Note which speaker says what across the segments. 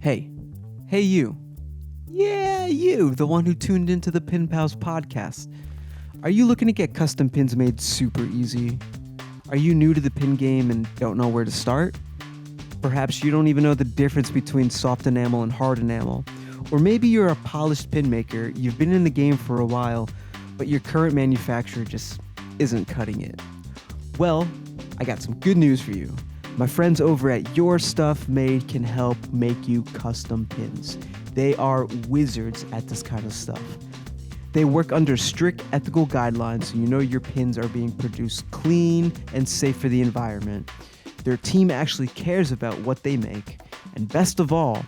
Speaker 1: Hey, hey you. Yeah, you, the one who tuned into the Pin Pals podcast. Are you looking to get custom pins made super easy? Are you new to the pin game and don't know where to start? Perhaps you don't even know the difference between soft enamel and hard enamel. Or maybe you're a polished pin maker, you've been in the game for a while, but your current manufacturer just isn't cutting it. Well, I got some good news for you. My friends over at Your Stuff Made can help make you custom pins. They are wizards at this kind of stuff. They work under strict ethical guidelines so you know your pins are being produced clean and safe for the environment. Their team actually cares about what they make. And best of all,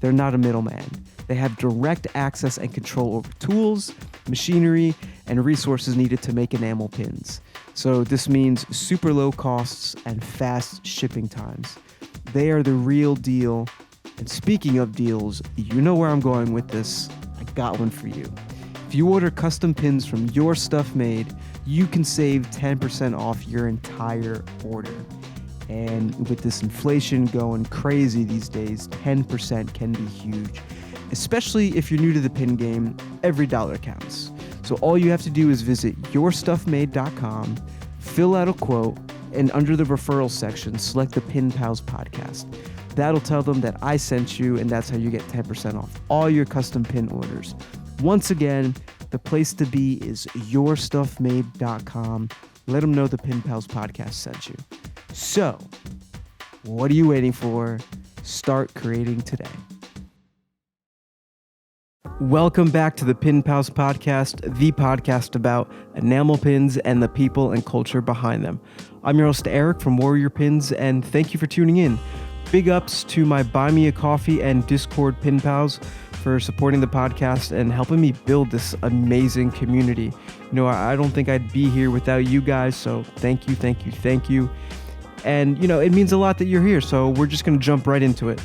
Speaker 1: they're not a middleman. They have direct access and control over tools, machinery, and resources needed to make enamel pins. So this means super low costs and fast shipping times. They are the real deal. And speaking of deals, you know where I'm going with this. I got one for you. If you order custom pins from Your Stuff Made, you can save 10% off your entire order. And with this inflation going crazy these days, 10% can be huge. Especially if you're new to the pin game, every dollar counts. So all you have to do is visit yourstuffmade.com, fill out a quote, and under the referral section, select the Pin Pals podcast. That'll tell them that I sent you, and that's how you get 10% off all your custom pin orders. Once again, the place to be is yourstuffmade.com. Let them know the Pin Pals podcast sent you. So, what are you waiting for? Start creating today. Welcome back to the Pin Pals podcast, the podcast about enamel pins and the people and culture behind them. I'm your host, Eric from Warrior Pins, and thank you for tuning in. Big ups to my Buy Me a Coffee and Discord Pin Pals for supporting the podcast and helping me build this amazing community. You know, I don't think I'd be here without you guys, so thank you. And, you know, it means a lot that you're here, so we're just going to jump right into it.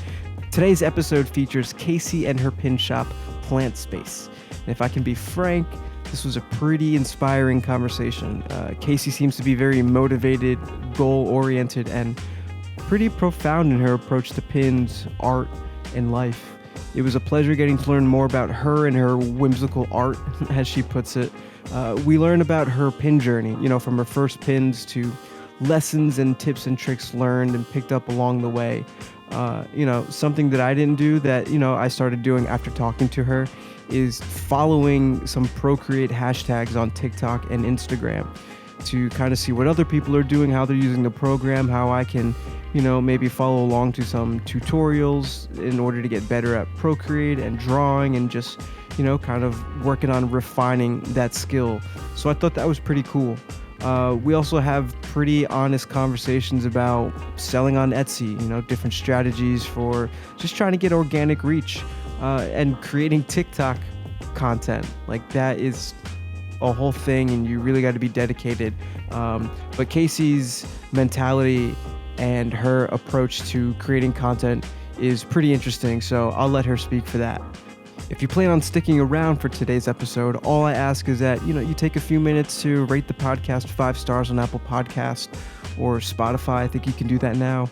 Speaker 1: Today's episode features Casey and her pin shop, Plantspace. And if I can be frank, this was a pretty inspiring conversation. Casey seems to be very motivated, goal-oriented, and pretty profound in her approach to pins, art, and life. It was a pleasure getting to learn more about her and her whimsical art, as she puts it. We learned about her pin journey, you know, from her first pins to lessons and tips and tricks learned and picked up along the way. You know, something that I didn't do that, you know, I started doing after talking to her is following some Procreate hashtags on TikTok and Instagram to kind of see what other people are doing, how they're using the program, how I can, you know, maybe follow along to some tutorials in order to get better at Procreate and drawing and just, you know, kind of working on refining that skill. So I thought that was pretty cool. We also have pretty honest conversations about selling on Etsy, you know, different strategies for just trying to get organic reach, and creating TikTok content. Like, that is a whole thing, and you really got to be dedicated. But Casey's mentality and her approach to creating content is pretty interesting, so I'll let her speak for that. If you plan on sticking around for today's episode, all I ask is that, you know, you take a few minutes to rate the podcast 5 stars on Apple Podcast or Spotify. I think you can do that now.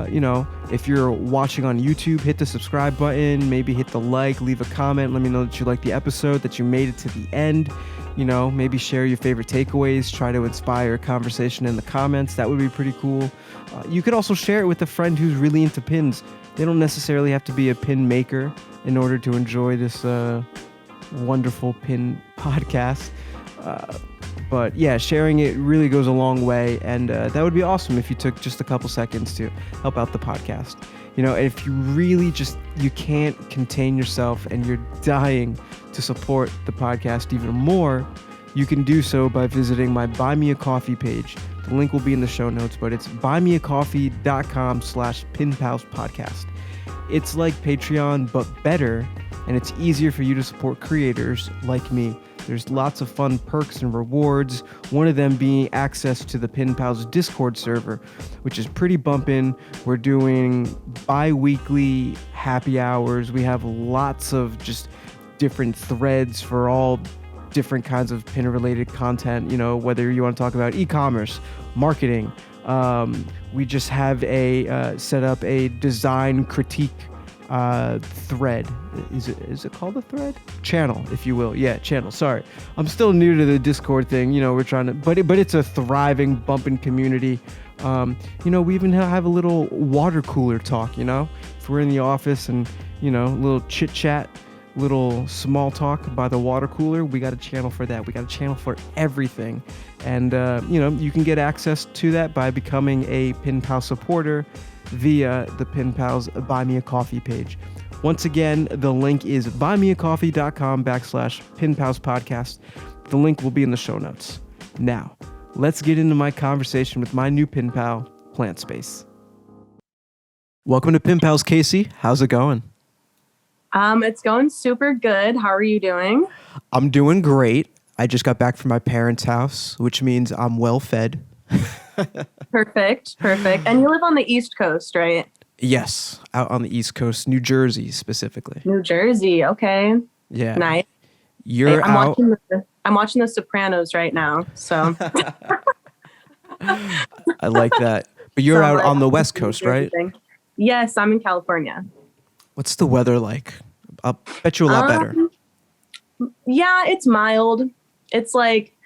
Speaker 1: You know, if you're watching on YouTube, hit the subscribe button, maybe hit the like, leave a comment, let me know that you liked the episode, that you made it to the end. You know, maybe share your favorite takeaways, try to inspire a conversation in the comments. That would be pretty cool. You could also share it with a friend who's really into pins. They don't necessarily have to be a pin maker in order to enjoy this wonderful pin podcast. But yeah, sharing it really goes a long way, and that would be awesome if you took just a couple seconds to help out the podcast. You know, if you really you can't contain yourself and you're dying to support the podcast even more, you can do so by visiting my Buy Me a Coffee page. The link will be in the show notes, but it's buymeacoffee.com/pinpalspodcast. It's like Patreon, but better, and it's easier for you to support creators like me. There's lots of fun perks and rewards, one of them being access to the Pin Pals Discord server, which is pretty bumpin'. We're doing bi-weekly happy hours. We have lots of just different threads for all different kinds of pin-related content, you know, whether you want to talk about e-commerce, marketing. We just have set up a design critique thread. Is it called a thread? Channel, if you will. Yeah, channel. Sorry, I'm still new to the Discord thing. We're trying to, but it's a thriving, bumping community. We even have a little water cooler talk. If we're in the office and a little chit chat, little small talk by the water cooler, we got a channel for that. We got a channel for everything, and you can get access to that by becoming a Pin Pal supporter via the Pin Pals Buy Me a Coffee page. Once again, the link is buymeacoffee.com/Pin Pals podcast. The link will be in the show notes. Now, let's get into my conversation with my new Pin Pal, Plantspace. Welcome to Pin Pals, Casey. How's it going?
Speaker 2: It's going super good. How are you doing?
Speaker 1: I'm doing great. I just got back from my parents' house, which means I'm well fed.
Speaker 2: Perfect. And you live on the East Coast, right?
Speaker 1: Yes, out on the East Coast, New Jersey specifically.
Speaker 2: New Jersey, okay.
Speaker 1: Yeah.
Speaker 2: Nice. I'm watching The Sopranos right now, so.
Speaker 1: I like that. But you're out on the West Coast, right?
Speaker 2: Yes, I'm in California.
Speaker 1: What's the weather like? I'll bet you a lot better.
Speaker 2: Yeah, it's mild. It's like,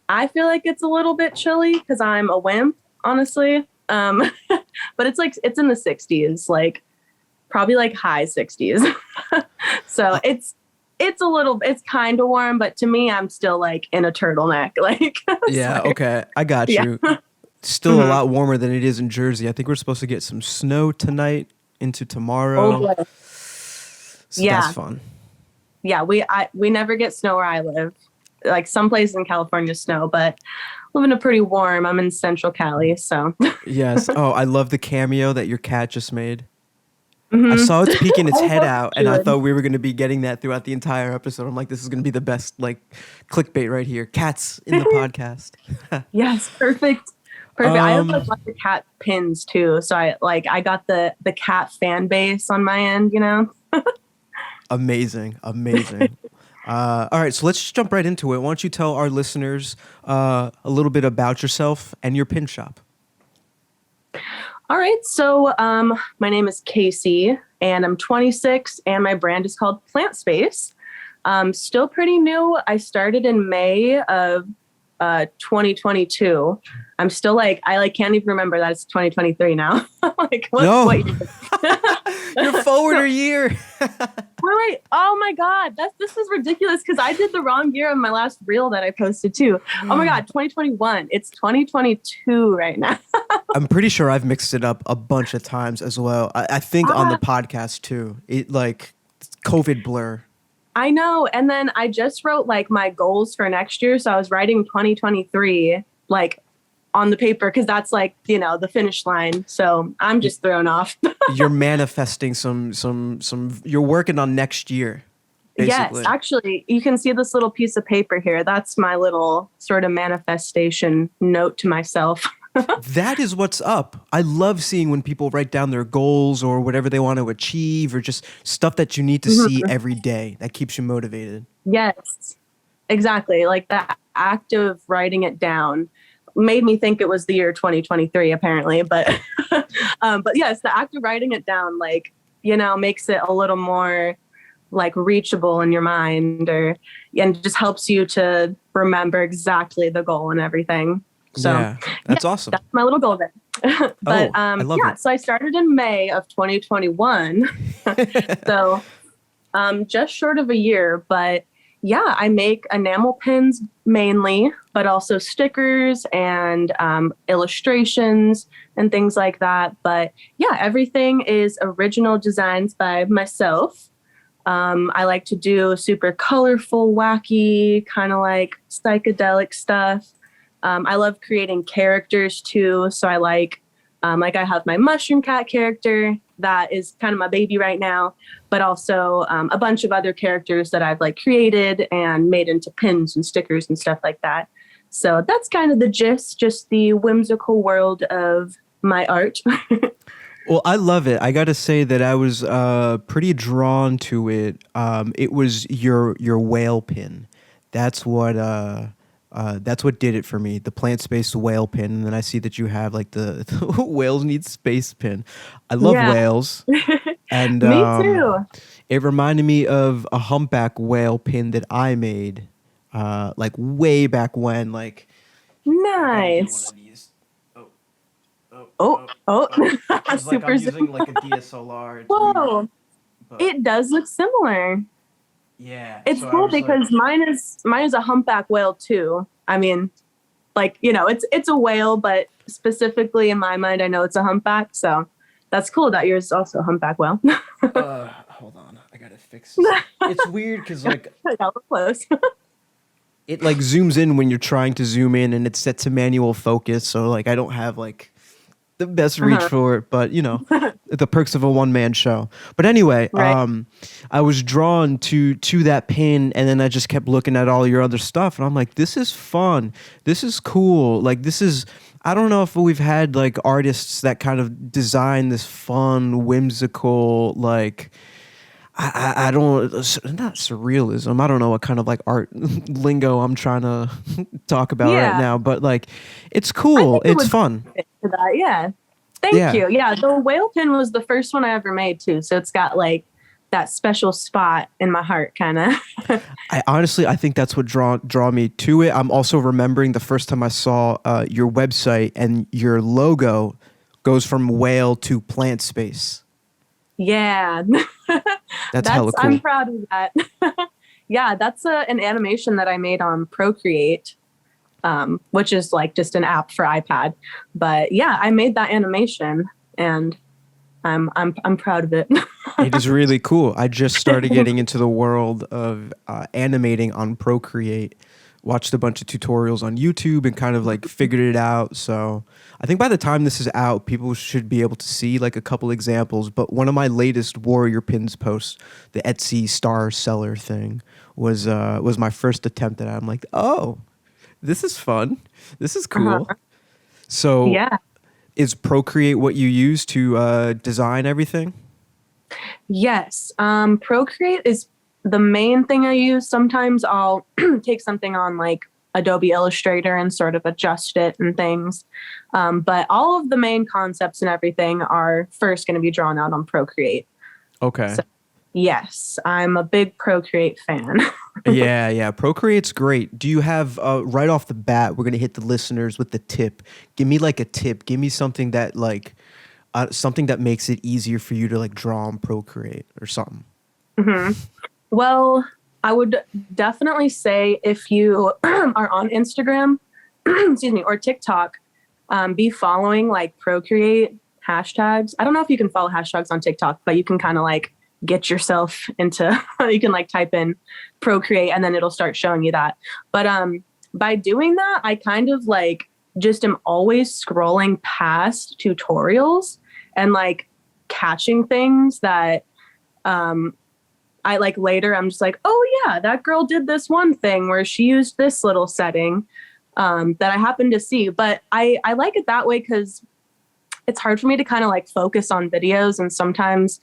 Speaker 2: I feel like it's a little bit chilly because I'm a wimp, honestly. But it's in the 60s, like probably like high 60s. So it's kind of warm, but to me, I'm still like in a turtleneck. Like,
Speaker 1: yeah, okay. I got you. Still a lot warmer than it is in Jersey. I think we're supposed to get some snow tonight into tomorrow.
Speaker 2: Oh,
Speaker 1: so that's fun.
Speaker 2: Yeah, we never get snow where I live. Like some places in California snow, but living a pretty warm. I'm in Central Cali, so.
Speaker 1: Yes. Oh, I love the cameo that your cat just made. Mm-hmm. I saw it peeking its head out, and I thought we were going to be getting that throughout the entire episode. I'm like, this is going to be the best like clickbait right here. Cats in the podcast.
Speaker 2: Yes, perfect. I have like lots of cat pins too, so I got the cat fan base on my end.
Speaker 1: Amazing. All right, so let's just jump right into it. Why don't you tell our listeners a little bit about yourself and your pin shop?
Speaker 2: All right, so my name is Casey, and I'm 26, and my brand is called Plantspace. Still pretty new. I started in May of 2022. I'm still I can't even remember that it's 2023 now. What year?
Speaker 1: You're forward a year.
Speaker 2: Wait. Oh my God. This is ridiculous because I did the wrong year on my last reel that I posted too. Oh my God, 2021. It's 2022 right now.
Speaker 1: I'm pretty sure I've mixed it up a bunch of times as well. I think on the podcast too. It like COVID blur.
Speaker 2: I know. And then I just wrote my goals for next year. So I was writing 2023 on the paper because that's the finish line. So I'm just thrown off.
Speaker 1: You're manifesting some you're working on next year. Basically.
Speaker 2: Yes, actually, you can see this little piece of paper here. That's my little sort of manifestation note to myself.
Speaker 1: That is what's up. I love seeing when people write down their goals or whatever they want to achieve or just stuff that you need to see every day that keeps you motivated.
Speaker 2: Yes, exactly. Like that act of writing it down made me think it was the year 2023, apparently. But but yes, the act of writing it down, makes it a little more reachable in your mind and just helps you to remember exactly the goal and everything. So
Speaker 1: yeah, that's awesome.
Speaker 2: That's my little goal there. But
Speaker 1: I love it.
Speaker 2: So I started in May of 2021. So just short of a year, but yeah, I make enamel pins mainly, but also stickers and illustrations and things like that. But yeah, everything is original designs by myself. I like to do super colorful, wacky, kind of psychedelic stuff. I love creating characters too. So I I have my mushroom cat character that is kind of my baby right now, but also a bunch of other characters that I've created and made into pins and stickers and stuff like that. So that's kind of the gist, just the whimsical world of my art.
Speaker 1: Well, I love it. I got to say that I was pretty drawn to it. It was your whale pin. That's what That's what did it for me. The Plantspace whale pin, and then I see that you have like the whales need space pin. I love
Speaker 2: Yeah.
Speaker 1: whales, and
Speaker 2: Me too.
Speaker 1: it reminded me of a humpback whale pin that I made, like way back when. Like, I gotta get one
Speaker 2: Nice.
Speaker 1: of these. Oh, oh,
Speaker 2: Oh,
Speaker 1: oh,
Speaker 2: oh,
Speaker 1: oh. Because like
Speaker 2: super
Speaker 1: I'm using
Speaker 2: zoom.
Speaker 1: like a DSLR. It's weird,
Speaker 2: Whoa,
Speaker 1: but
Speaker 2: it does look similar.
Speaker 1: yeah.
Speaker 2: It's
Speaker 1: So I
Speaker 2: cool
Speaker 1: was like,
Speaker 2: because mine is a humpback whale too. I mean, like, it's a whale, but specifically in my mind, I know it's a humpback. So that's cool that yours is also a humpback whale.
Speaker 1: hold on, I gotta fix this. It's weird because like
Speaker 2: That was close.
Speaker 1: it like zooms in when you're trying to zoom in, and it's set to manual focus. So like I don't have like the best reach
Speaker 2: Uh-huh.
Speaker 1: for it, but the perks of a one man show. But anyway,
Speaker 2: Right.
Speaker 1: I was drawn to that pin, and then I just kept looking at all your other stuff, and I'm like, this is fun, this is cool. Like this is, I don't know if we've had like artists that kind of design this fun, whimsical, like I don't, not surrealism. I don't know what kind of like art lingo I'm trying to talk about right
Speaker 2: Yeah.
Speaker 1: now, but like it's
Speaker 2: I
Speaker 1: cool,
Speaker 2: think it
Speaker 1: it's
Speaker 2: would
Speaker 1: fun.
Speaker 2: fit to that. Yeah. Thank
Speaker 1: Yeah.
Speaker 2: you. Yeah. The whale pin was the first one I ever made too. So it's got like that special spot in my heart, kind of.
Speaker 1: I honestly, I think that's what draw me to it. I'm also remembering the first time I saw your website, and your logo goes from whale to plant space.
Speaker 2: Yeah.
Speaker 1: That's hella
Speaker 2: I'm
Speaker 1: cool.
Speaker 2: proud of that. Yeah. That's an animation that I made on Procreate, which is like just an app for iPad. But yeah, I made that animation and I'm proud of it.
Speaker 1: It is really cool. I just started getting into the world of animating on Procreate. Watched a bunch of tutorials on YouTube and kind of like figured it out. So I think by the time this is out, people should be able to see like a couple examples. But one of my latest Warrior Pins posts, the Etsy star seller thing, was my first attempt at it. I'm like, oh, this is fun. This is cool.
Speaker 2: Uh-huh.
Speaker 1: So
Speaker 2: Yeah.
Speaker 1: is Procreate what you use to design everything?
Speaker 2: Yes. Procreate is the main thing I use. Sometimes I'll take something on like Adobe Illustrator and sort of adjust it and things. But all of the main concepts and everything are first going to be drawn out on Procreate.
Speaker 1: Okay.
Speaker 2: So, yes, I'm a big Procreate fan.
Speaker 1: Yeah. Procreate's great. Do you have right off the bat? We're gonna hit the listeners with the tip. Give me like a tip. Give me something that like something that makes it easier for you to like draw on Procreate or something.
Speaker 2: Mhm. Well, I would definitely say if you are on Instagram, excuse me, or TikTok, be following like Procreate hashtags. I don't know if you can follow hashtags on TikTok, but you can kind of like get yourself into, you can like type in Procreate and then it'll start showing you that. But by doing that, I kind of like just am always scrolling past tutorials and like catching things that I like later, I'm just like, oh yeah, that girl did this one thing where she used this little setting that I happened to see. But I like it that way because it's hard for me to kind of like focus on videos. And sometimes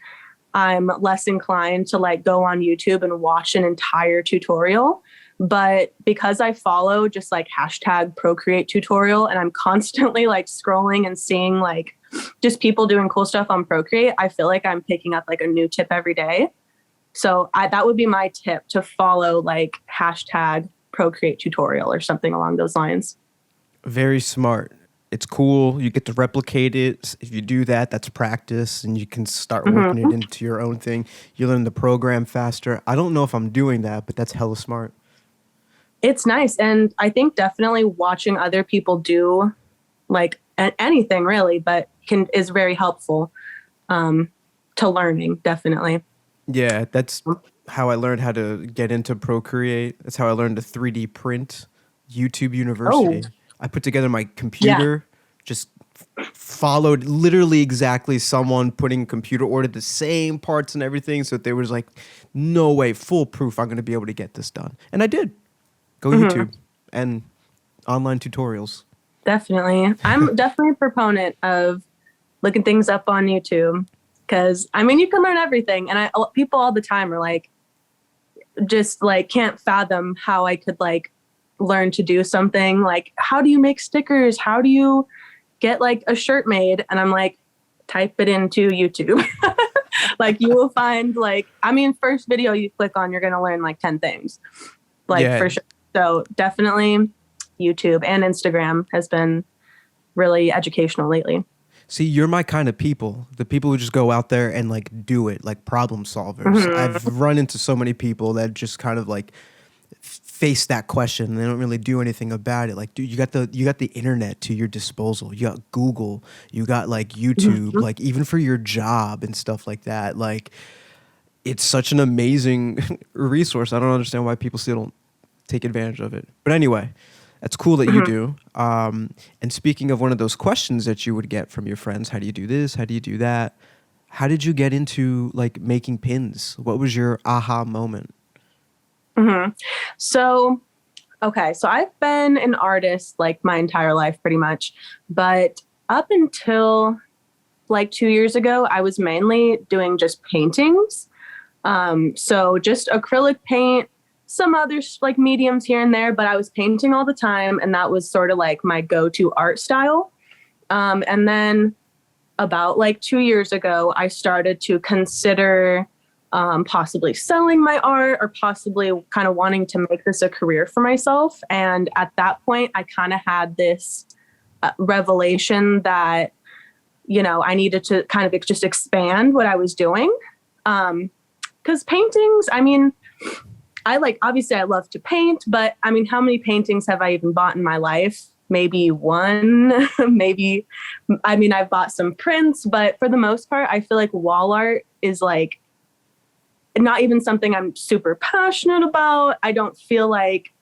Speaker 2: I'm less inclined to like go on YouTube and watch an entire tutorial. But because I follow just like hashtag Procreate tutorial and I'm constantly like scrolling and seeing like just people doing cool stuff on Procreate, I feel like I'm picking up like a new tip every day. So that would be my tip, to follow like hashtag Procreate tutorial or something along those lines.
Speaker 1: Very smart. It's cool. You get to replicate it. If you do that, that's practice, and you can start working it
Speaker 2: Mhm.
Speaker 1: into your own thing. You learn the program faster. I don't know if I'm doing that, but that's hella smart.
Speaker 2: It's nice. And I think definitely watching other people do like anything really, but is very helpful to learning, definitely.
Speaker 1: Yeah, that's how I learned how to get into Procreate. That's how I learned to 3D print. YouTube
Speaker 2: Oh,
Speaker 1: University. I put together my
Speaker 2: yeah.
Speaker 1: computer, just followed literally exactly someone putting computer ordered the same parts and everything. So there was like no way, foolproof, I'm going to be able to get this done. And I did. Go
Speaker 2: Mhm.
Speaker 1: YouTube and online tutorials.
Speaker 2: Definitely. I'm definitely a proponent of looking things up on YouTube because I mean, you can learn everything. And people all the time are like, just like can't fathom how I could like learn to do something, like, how do you make stickers? How do you get like a shirt made? And I'm like, type it into YouTube. Like you will find first video you click on, you're going to learn like 10 things, like for sure. So definitely YouTube and Instagram has been really educational lately.
Speaker 1: See, you're my kind of people, the people who just go out there and like do it, like problem solvers. Mm-hmm. I've run into so many people that just kind of like face that question and they don't really do anything about it. Like, dude, you got the internet to your disposal. You got Google, you got like YouTube, mm-hmm. like even for your job and stuff like that. Like, it's such an amazing resource. I don't understand why people still don't take advantage of it. But anyway, that's cool that you do. And speaking of one of those questions that you would get from your friends, how do you do this? How do you do that? How did you get into like making pins? What was your aha moment?
Speaker 2: Mm-hmm. So I've been an artist like my entire life pretty much, but up until like 2 years ago, I was mainly doing just paintings. So just acrylic paint, some other like mediums here and there, but I was painting all the time. And that was sort of like my go-to art style. And then about like 2 years ago, I started to consider possibly selling my art or possibly kind of wanting to make this a career for myself. And at that point, I kind of had this revelation that, you know, I needed to kind of just expand what I was doing. Because paintings, I mean, obviously I love to paint, but I mean, how many paintings have I even bought in my life? Maybe one, maybe, I mean, I've bought some prints, but for the most part, I feel like wall art is like not even something I'm super passionate about. I don't feel like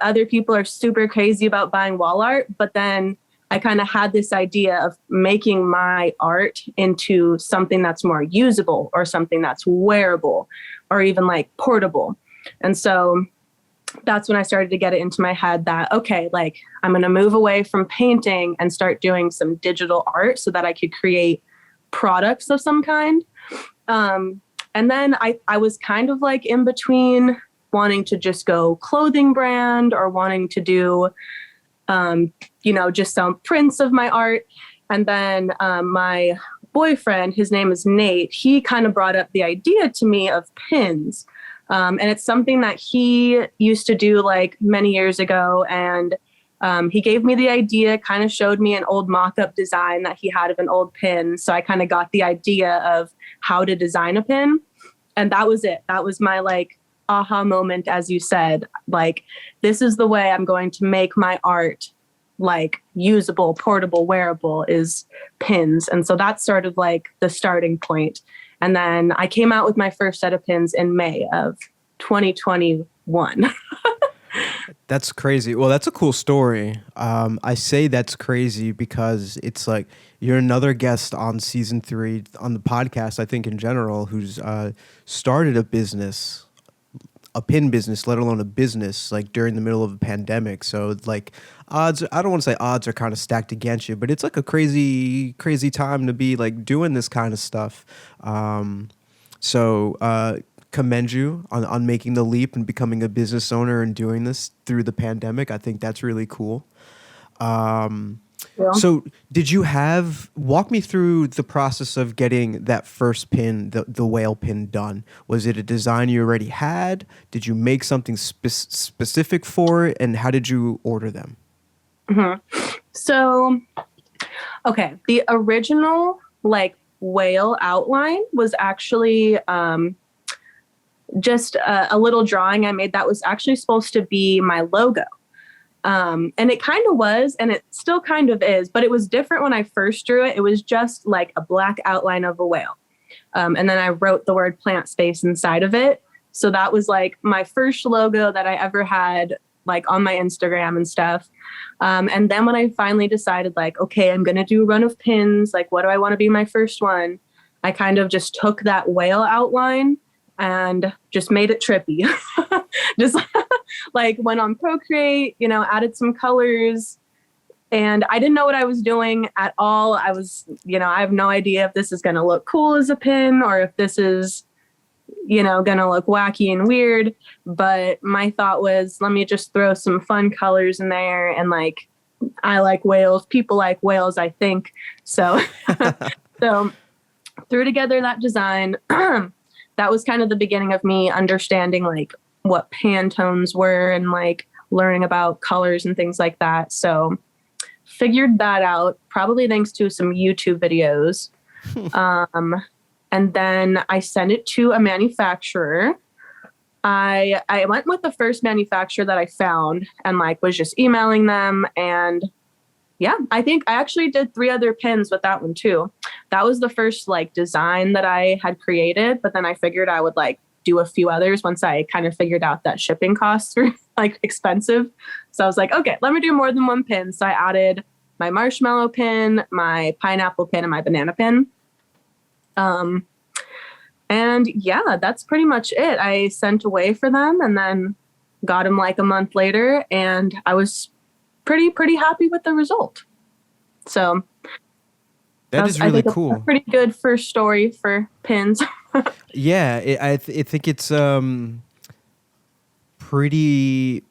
Speaker 2: other people are super crazy about buying wall art, but then I kind of had this idea of making my art into something that's more usable or something that's wearable or even like portable. And so that's when I started to get it into my head that, okay, like I'm going to move away from painting and start doing some digital art so that I could create products of some kind. And then I was kind of like in between wanting to just go clothing brand or wanting to do, just some prints of my art. And then my boyfriend, his name is Nate, he kind of brought up the idea to me of pins. And it's something that he used to do like many years ago. And he gave me the idea, kind of showed me an old mock-up design that he had of an old pin. So I kind of got the idea of how to design a pin. And that was it. That was my like aha moment, as you said, like, this is the way I'm going to make my art like usable, portable, wearable is pins. And so that's sort of like the starting point. And then I came out with my first set of pins in May of 2021.
Speaker 1: That's crazy. Well, that's a cool story. I say that's crazy because it's like you're another guest on season 3 on the podcast, I think in general, who's started a business, a pin business, let alone a business, like during the middle of a pandemic. So like odds, I don't want to say odds are kind of stacked against you, but it's like a crazy, crazy time to be like doing this kind of stuff. So commend you on making the leap and becoming a business owner and doing this through the pandemic. I think that's really cool. Yeah. So did you walk me through the process of getting that first pin, the whale pin done? Was it a design you already had? Did you make something specific for it? And how did you order them?
Speaker 2: Mm-hmm. So, okay. The original like whale outline was actually, just a little drawing I made that was actually supposed to be my logo. And it kind of was, and it still kind of is, but it was different when I first drew it. It was just like a black outline of a whale. And then I wrote the word Plantspace inside of it. So that was like my first logo that I ever had like on my Instagram and stuff. And then when I finally decided like, okay, I'm going to do a run of pins, like what do I want to be my first one? I kind of just took that whale outline and just made it trippy. Just like went on Procreate, added some colors, and I didn't know what I was doing at all. I was, I have no idea if this is going to look cool as a pin or if this is gonna look wacky and weird. But my thought was, let me just throw some fun colors in there. And like, I like whales. People like whales, I think. So, so threw together that design. That was kind of the beginning of me understanding like what Pantones were and like learning about colors and things like that. So figured that out, probably thanks to some YouTube videos. And then I sent it to a manufacturer. I went with the first manufacturer that I found and like was just emailing them. And yeah, I think I actually did 3 other pins with that one too. That was the first like design that I had created, but then I figured I would like do a few others once I kind of figured out that shipping costs were like expensive. So I was like, okay, let me do more than 1 pin. So I added my marshmallow pin, my pineapple pin, and my banana pin. And yeah, that's pretty much it. I sent away for them and then got them like a month later, and I was pretty happy with the result. So
Speaker 1: that is really cool.
Speaker 2: A pretty good first story for pins.
Speaker 1: Yeah, I think it's pretty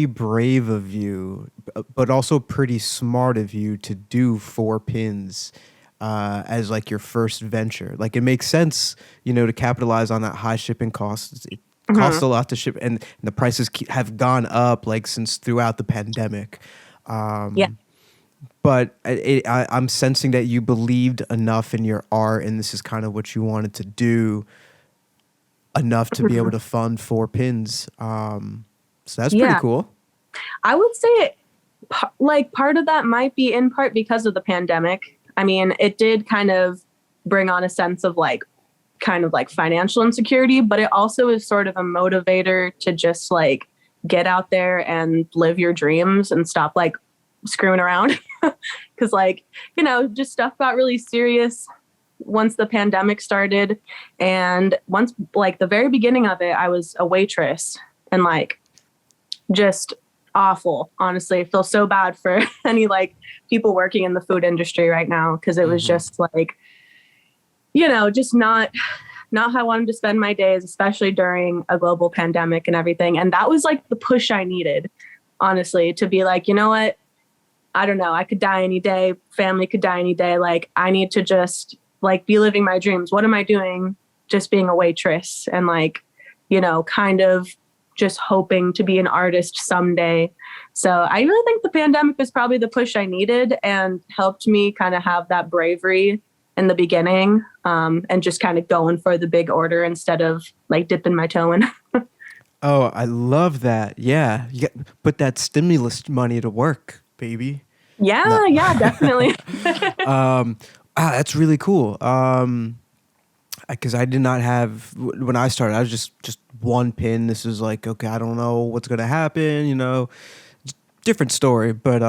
Speaker 1: brave of you, but also pretty smart of you to do 4 pins as like your first venture. Like it makes sense, to capitalize on that high shipping costs. It costs a lot to ship, and the prices have gone up like since throughout the pandemic.
Speaker 2: Yeah.
Speaker 1: But I'm sensing that you believed enough in your art, and this is kind of what you wanted to do, enough to be able to fund 4 pins. So that's pretty cool.
Speaker 2: I would say like part of that might be in part because of the pandemic. I mean, it did kind of bring on a sense of like kind of like financial insecurity, but it also is sort of a motivator to just like get out there and live your dreams and stop like screwing around. Cause like, just stuff got really serious once the pandemic started. And once like the very beginning of it, I was a waitress and like just awful. Honestly, I feel so bad for any like people working in the food industry right now. Cause it was just like, just not how I wanted to spend my days, especially during a global pandemic and everything. And that was like the push I needed, honestly, to be like, you know what? I don't know. I could die any day. Family could die any day. Like I need to just like be living my dreams. What am I doing? Just being a waitress and like, kind of just hoping to be an artist someday. So I really think the pandemic was probably the push I needed and helped me kind of have that bravery in the beginning, and just kind of going for the big order instead of like dipping my toe in.
Speaker 1: Oh, I love that. Yeah. You put that stimulus money to work, baby.
Speaker 2: Yeah, no. Yeah, definitely.
Speaker 1: That's really cool. Because I did not have, when I started, I was just 1 pin. This is like, okay, I don't know what's going to happen, different story, but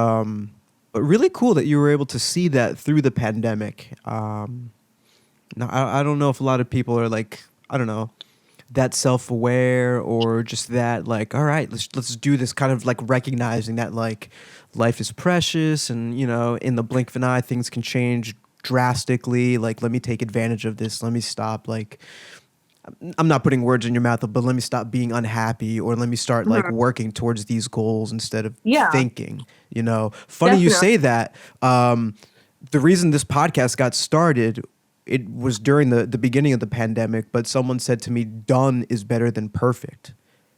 Speaker 1: really cool that you were able to see that through the pandemic. Now, I don't know if a lot of people are like, I don't know, that self-aware or just that like, all right, let's do this, kind of like recognizing that like life is precious and, in the blink of an eye, things can change drastically. Like, let me take advantage of this. Let me stop. Like, I'm not putting words in your mouth, but let me stop being unhappy, or let me start like working towards these goals instead of thinking, Funny Definitely. You say that. The reason this podcast got started, it was during the beginning of the pandemic, but someone said to me, done is better than perfect.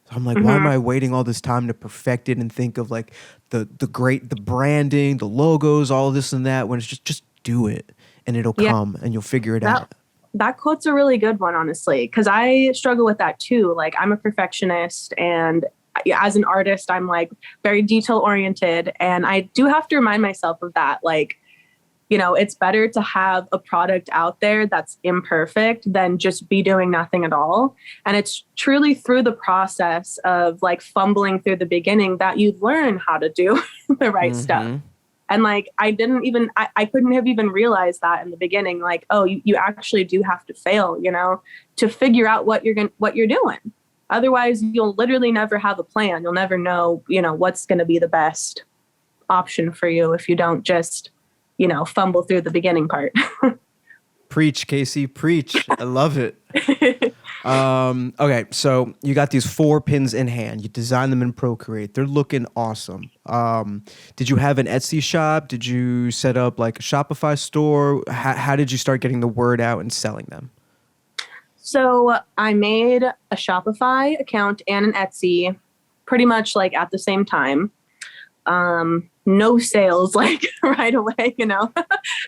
Speaker 1: So I'm like, why am I waiting all this time to perfect it and think of like the branding, the logos, all this and that, when it's just do it and it'll come and you'll figure it out.
Speaker 2: That quote's a really good one, honestly, because I struggle with that too. Like I'm a perfectionist, and as an artist, I'm like very detail oriented, and I do have to remind myself of that. Like, it's better to have a product out there that's imperfect than just be doing nothing at all. And it's truly through the process of like fumbling through the beginning that you learn how to do the right stuff. And like, I couldn't have even realized that in the beginning, like, oh, you actually do have to fail, to figure out what you're doing. Otherwise you'll literally never have a plan. You'll never know, what's going to be the best option for you if you don't just, fumble through the beginning part.
Speaker 1: Preach, Casey, preach. I love it. Okay, so you got these 4 pins in hand. You designed them in Procreate. They're looking awesome. Did you have an Etsy shop? Did you set up like a Shopify store? How did you start getting the word out and selling them?
Speaker 2: So I made a Shopify account and an Etsy pretty much like at the same time. No sales like right away,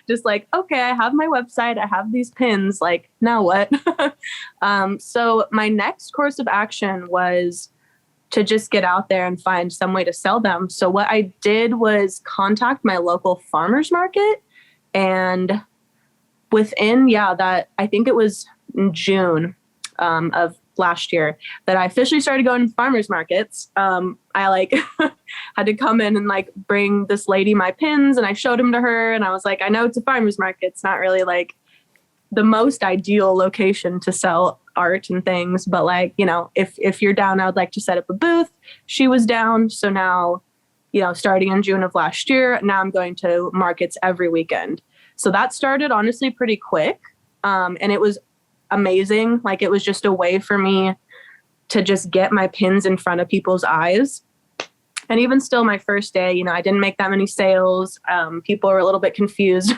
Speaker 2: just like, okay, I have my website, I have these pins, like now what? So my next course of action was to just get out there and find some way to sell them. So what I did was contact my local farmers market, and within, that I think it was in June of last year that I officially started going to farmers markets. I like had to come in and like bring this lady my pins, and I showed them to her, and I was like, I know it's a farmers market. It's not really like the most ideal location to sell art and things, but like, if you're down, I would like to set up a booth. She was down. So now, starting in June of last year, now I'm going to markets every weekend. So that started honestly pretty quick. And it was amazing. Like it was just a way for me to just get my pins in front of people's eyes. And even still, my first day, I didn't make that many sales. People were a little bit confused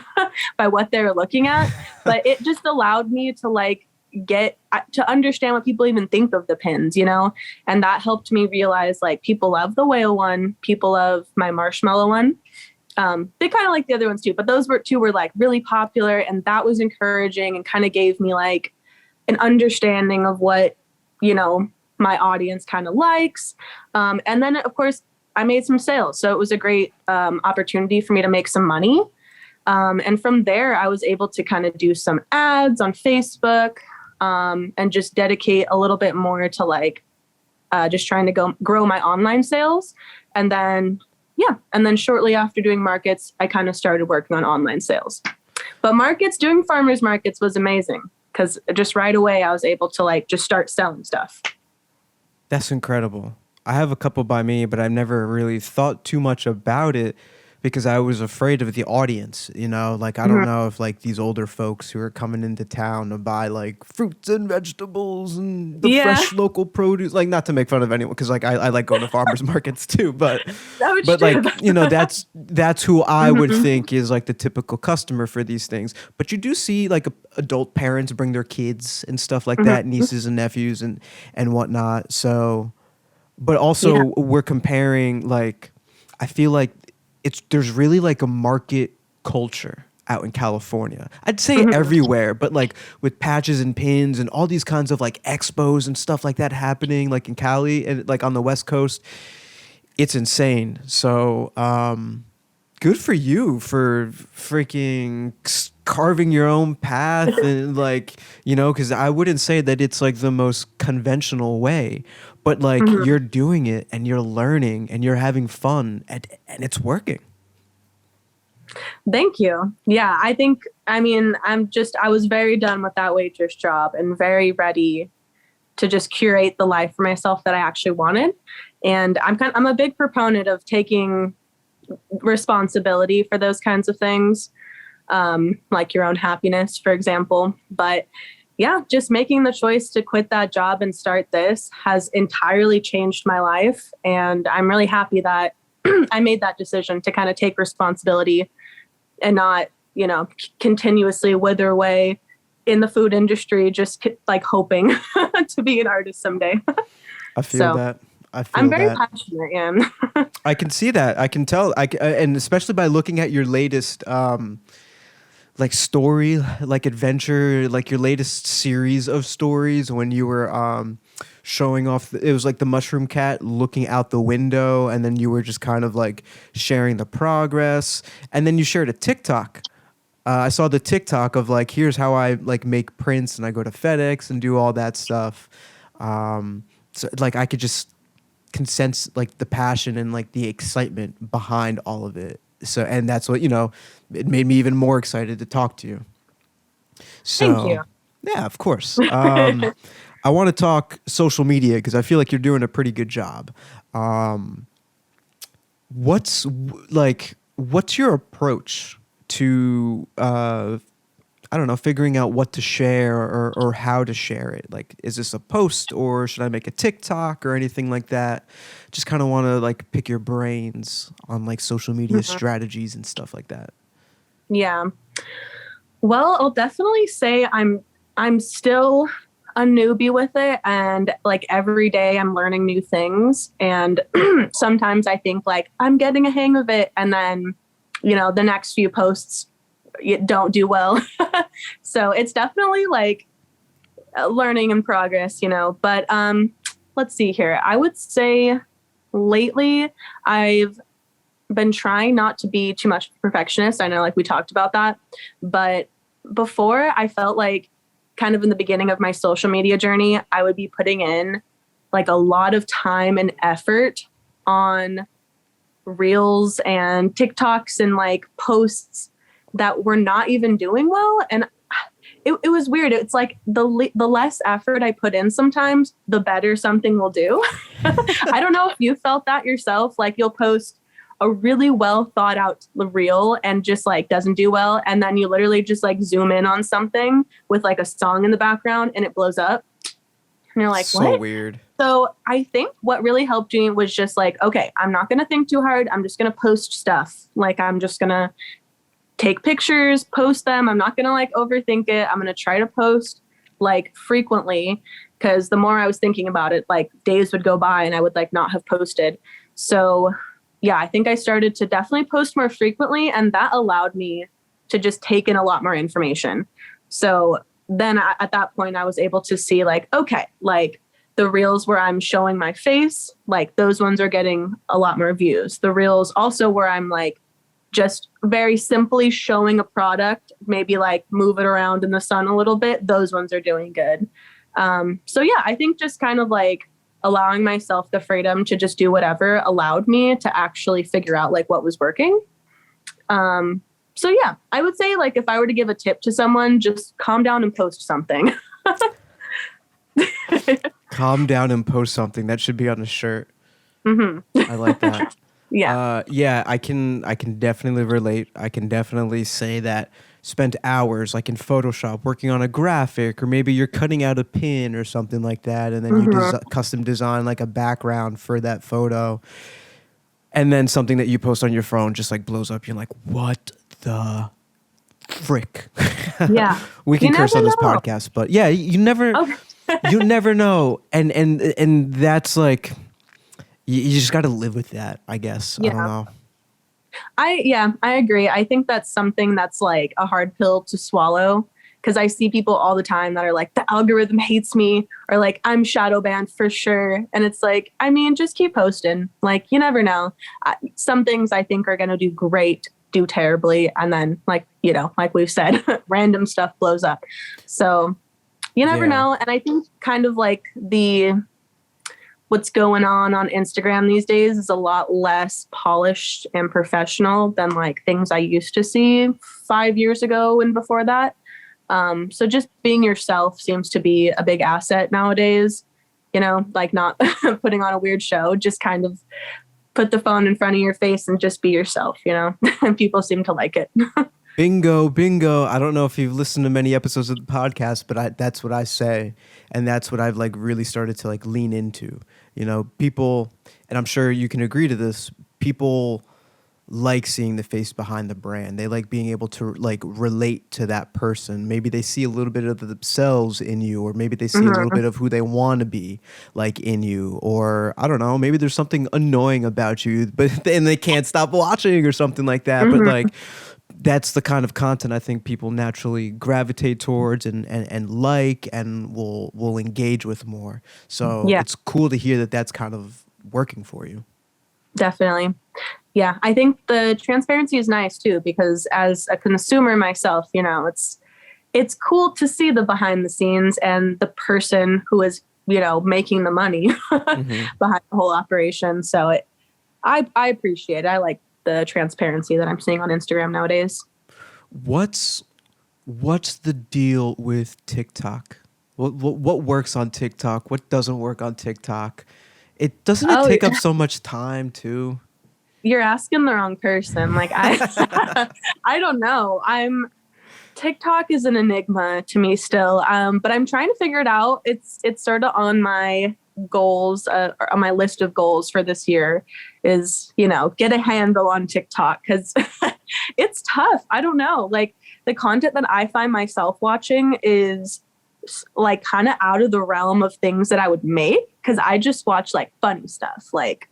Speaker 2: by what they were looking at, but it just allowed me to like get to understand what people even think of the pins, and that helped me realize like people love the whale one, people love my marshmallow one. They kind of like the other ones too, but those were like really popular, and that was encouraging and kind of gave me like an understanding of what, my audience kind of likes. And then of course I made some sales. So it was a great opportunity for me to make some money. And from there, I was able to kind of do some ads on Facebook and just dedicate a little bit more to like just trying to grow my online sales. And then, shortly after doing markets, I kind of started working on online sales. But doing farmers markets was amazing because just right away I was able to like just start selling stuff.
Speaker 1: That's incredible. I have a couple by me, but I've never really thought too much about it because I was afraid of the audience, like I don't know if like these older folks who are coming into town to buy like fruits and vegetables and the fresh local produce, like not to make fun of anyone because like I like going to farmers markets too, but like, that's who I would think is like the typical customer for these things. But you do see like adult parents bring their kids and stuff like that, nieces and nephews and whatnot. So, but also we're comparing like, I feel like there's really like a market culture out in California. I'd say everywhere, but like with patches and pins and all these kinds of like expos and stuff like that happening like in Cali and like on the West Coast, it's insane. So good for you for freaking carving your own path and like, because I wouldn't say that it's like the most conventional way, but like you're doing it and you're learning and you're having fun and it's working.
Speaker 2: Thank you. Yeah, I was very done with that waitress job and very ready to just curate the life for myself that I actually wanted. And I'm a big proponent of taking responsibility for those kinds of things, like your own happiness, for example. But yeah, just making the choice to quit that job and start this has entirely changed my life. And I'm really happy that I made that decision to kind of take responsibility and not, continuously wither away in the food industry, just like hoping to be an artist someday.
Speaker 1: I feel that.
Speaker 2: I'm very passionate, yeah.
Speaker 1: I can see that. I can tell. And especially by looking at your latest like story, like adventure, like your latest series of stories when you were showing off, it was like the mushroom cat looking out the window, and then you were just kind of like sharing the progress, and then you shared a TikTok. I saw the TikTok of like, here's how I like make prints, and I go to FedEx and do all that stuff. So like I could just sense like the passion and like the excitement behind all of it. So, and that's what, it made me even more excited to talk to you. So,
Speaker 2: thank you.
Speaker 1: Yeah, of course. I want to talk social media because I feel like you're doing a pretty good job. What's your approach to, I don't know, figuring out what to share or how to share it. Like, is this a post or should I make a TikTok or anything like that? Just kind of want to like pick your brains on like social media
Speaker 2: Mhm.
Speaker 1: strategies and stuff like that.
Speaker 2: Yeah. Well, I'll definitely say I'm still a newbie with it, and like every day I'm learning new things, and sometimes I think like I'm getting a hang of it, and then the next few posts don't do well. So it's definitely like learning in progress, but let's see here. I would say lately I've been trying not to be too much of a perfectionist. I know like we talked about that, but before I felt like kind of in the beginning of my social media journey, I would be putting in like a lot of time and effort on reels and TikToks and like posts that were not even doing well. And it was weird. It's like the less effort I put in sometimes, the better something will do. I don't know if you felt that yourself. Like you'll post a really well thought out reel and just like doesn't do well. And then you literally just like zoom in on something with like a song in the background and it blows up. And you're like,
Speaker 1: So
Speaker 2: what?
Speaker 1: weird.
Speaker 2: So I think what really helped me was just like, okay, I'm not going to think too hard. I'm just going to post stuff. Like I'm just going to take pictures, post them. I'm not going to like overthink it. I'm going to try to post like frequently, because the more I was thinking about it, like days would go by and I would like not have posted. So yeah, I think I started to definitely post more frequently, and that allowed me to just take in a lot more information. So then at that point I was able to see like, okay, like the reels where I'm showing my face, like those ones are getting a lot more views. The reels also where I'm like just very simply showing a product, maybe like move it around in the sun a little bit, those ones are doing good. So yeah, I think just kind of like allowing myself the freedom to just do whatever allowed me to actually figure out like what was working. So yeah, I would say like if I were to give a tip to someone, just calm down and post something.
Speaker 1: Calm down and post something. That should be on a shirt.
Speaker 2: Mm-hmm.
Speaker 1: I like that.
Speaker 2: Yeah.
Speaker 1: Yeah, I can definitely relate. I can definitely say that spent hours like in Photoshop working on a graphic, or maybe you're cutting out a pin or something like that, and then you
Speaker 2: Mm-hmm.
Speaker 1: custom design like a background for that photo, and then something that you post on your phone just like blows up. You're like, what the frick?
Speaker 2: Yeah.
Speaker 1: We
Speaker 2: You
Speaker 1: can curse
Speaker 2: never
Speaker 1: on this
Speaker 2: know.
Speaker 1: podcast, but yeah,
Speaker 2: Okay.
Speaker 1: you never know, and that's like you just got to live with that, I guess. I don't
Speaker 2: Yeah.
Speaker 1: know.
Speaker 2: I agree. I think that's something that's like a hard pill to swallow, because I see people all the time that are like, the algorithm hates me, or like I'm shadow banned for sure. And it's like, I mean, just keep posting. Like you never know. Some things I think are going to do great, do terribly, and then like, like we've said, random stuff blows up. So you never
Speaker 1: Yeah.
Speaker 2: know. And I think kind of like the what's going on Instagram these days is a lot less polished and professional than like things I used to see 5 years ago and before that. So just being yourself seems to be a big asset nowadays, like not putting on a weird show, just kind of put the phone in front of your face and just be yourself, and people seem to like it.
Speaker 1: Bingo, bingo. I don't know if you've listened to many episodes of the podcast, but that's what I say. And that's what I've like really started to like lean into. People, and I'm sure you can agree to this, people like seeing the face behind the brand. They like being able to like relate to that person. Maybe they see a little bit of themselves in you, or maybe they see a little
Speaker 2: Mhm.
Speaker 1: bit of who they want to be like in you, or I don't know, maybe there's something annoying about you, but then they can't stop watching or something like that. But
Speaker 2: Mhm.
Speaker 1: like, that's the kind of content I think people naturally gravitate towards and like and will engage with more. So
Speaker 2: Yeah,
Speaker 1: it's cool to hear that that's kind of working for you.
Speaker 2: definitely. Yeah, I think the transparency is nice too, because as a consumer myself, it's cool to see the behind the scenes and the person who is, making the money
Speaker 1: Hmm.
Speaker 2: behind the whole operation. So I appreciate it. I like the transparency that I'm seeing on Instagram nowadays.
Speaker 1: What's the deal with TikTok? What works on TikTok? What doesn't work on TikTok? It
Speaker 2: Oh,
Speaker 1: take up so much time too?
Speaker 2: you're asking the wrong person. Like I I don't know. TikTok is an enigma to me still, but I'm trying to figure it out. It's sort of on my goals, or on my list of goals for this year, is get a handle on TikTok, because it's tough. I don't know, like the content that I find myself watching is like kind of out of the realm of things that I would make, because I just watch like funny stuff, like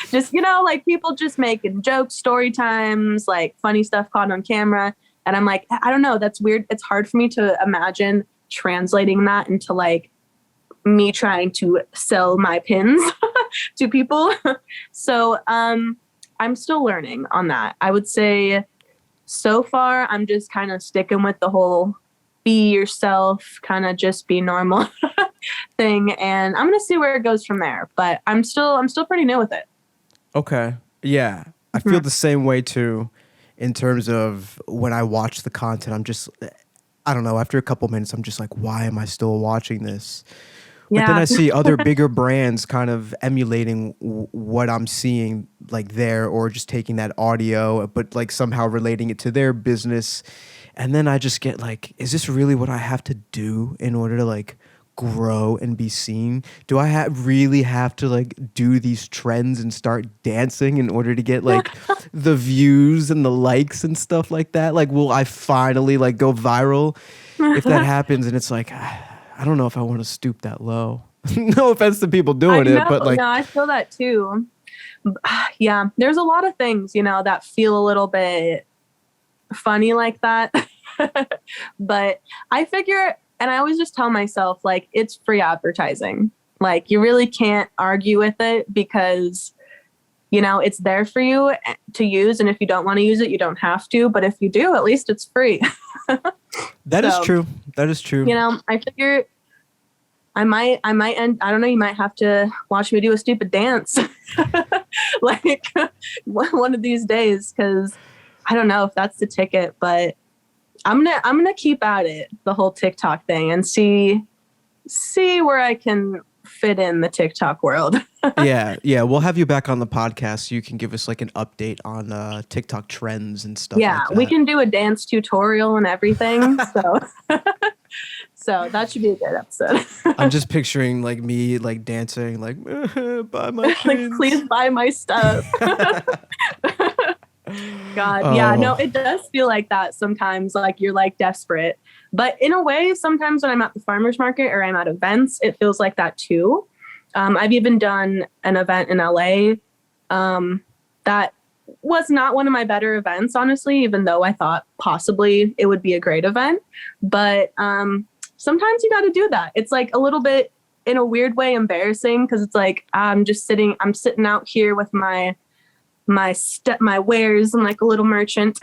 Speaker 2: just like people just making jokes, story times, like funny stuff caught on camera. And I'm like, I don't know, that's weird. It's hard for me to imagine translating that into like me trying to sell my pins to people. So I'm still learning on that. I would say so far I'm just kind of sticking with the whole be yourself, kind of just be normal thing, and I'm gonna see where it goes from there. But I'm still pretty new with it.
Speaker 1: Okay. Yeah. I feel the same way too, in terms of when I watch the content. I'm just, I don't know, after a couple minutes, I'm just like, why am I still watching this? But then I see other bigger brands kind of emulating what I'm seeing like there, or just taking that audio, but like somehow relating it to their business. And then I just get like, is this really what I have to do in order to like grow and be seen? Do I really have to like do these trends and start dancing in order to get like the views and the likes and stuff like that? Like, will I finally like go viral if that happens? And it's like, I don't know if I want to stoop that low. No offense to people doing it, but like,
Speaker 2: no, I feel that too. Yeah, there's a lot of things, that feel a little bit funny like that. But I figure, and I always just tell myself, like, it's free advertising. Like, you really can't argue with it, because it's there for you to use, and if you don't want to use it, you don't have to. But if you do, at least it's free.
Speaker 1: That is true. That is true.
Speaker 2: I figure I might end, I don't know, you might have to watch me do a stupid dance like one of these days, because I don't know if that's the ticket. But I'm gonna keep at it, the whole TikTok thing, and see where I can fit in the TikTok world.
Speaker 1: Yeah. We'll have you back on the podcast so you can give us like an update on TikTok trends and stuff.
Speaker 2: Yeah,
Speaker 1: like that.
Speaker 2: We can do a dance tutorial and everything. So that should be a good episode.
Speaker 1: I'm just picturing like me like dancing, like buy my pins.
Speaker 2: Like, please buy my stuff. God, yeah, no, it does feel like that sometimes. Like, you're like desperate, but in a way, sometimes when I'm at the farmer's market or I'm at events, it feels like that too. I've even done an event in LA that was not one of my better events, honestly, even though I thought possibly it would be a great event. But sometimes you got to do that. It's like a little bit, in a weird way, embarrassing, because it's like I'm sitting out here with my wares. I'm like a little merchant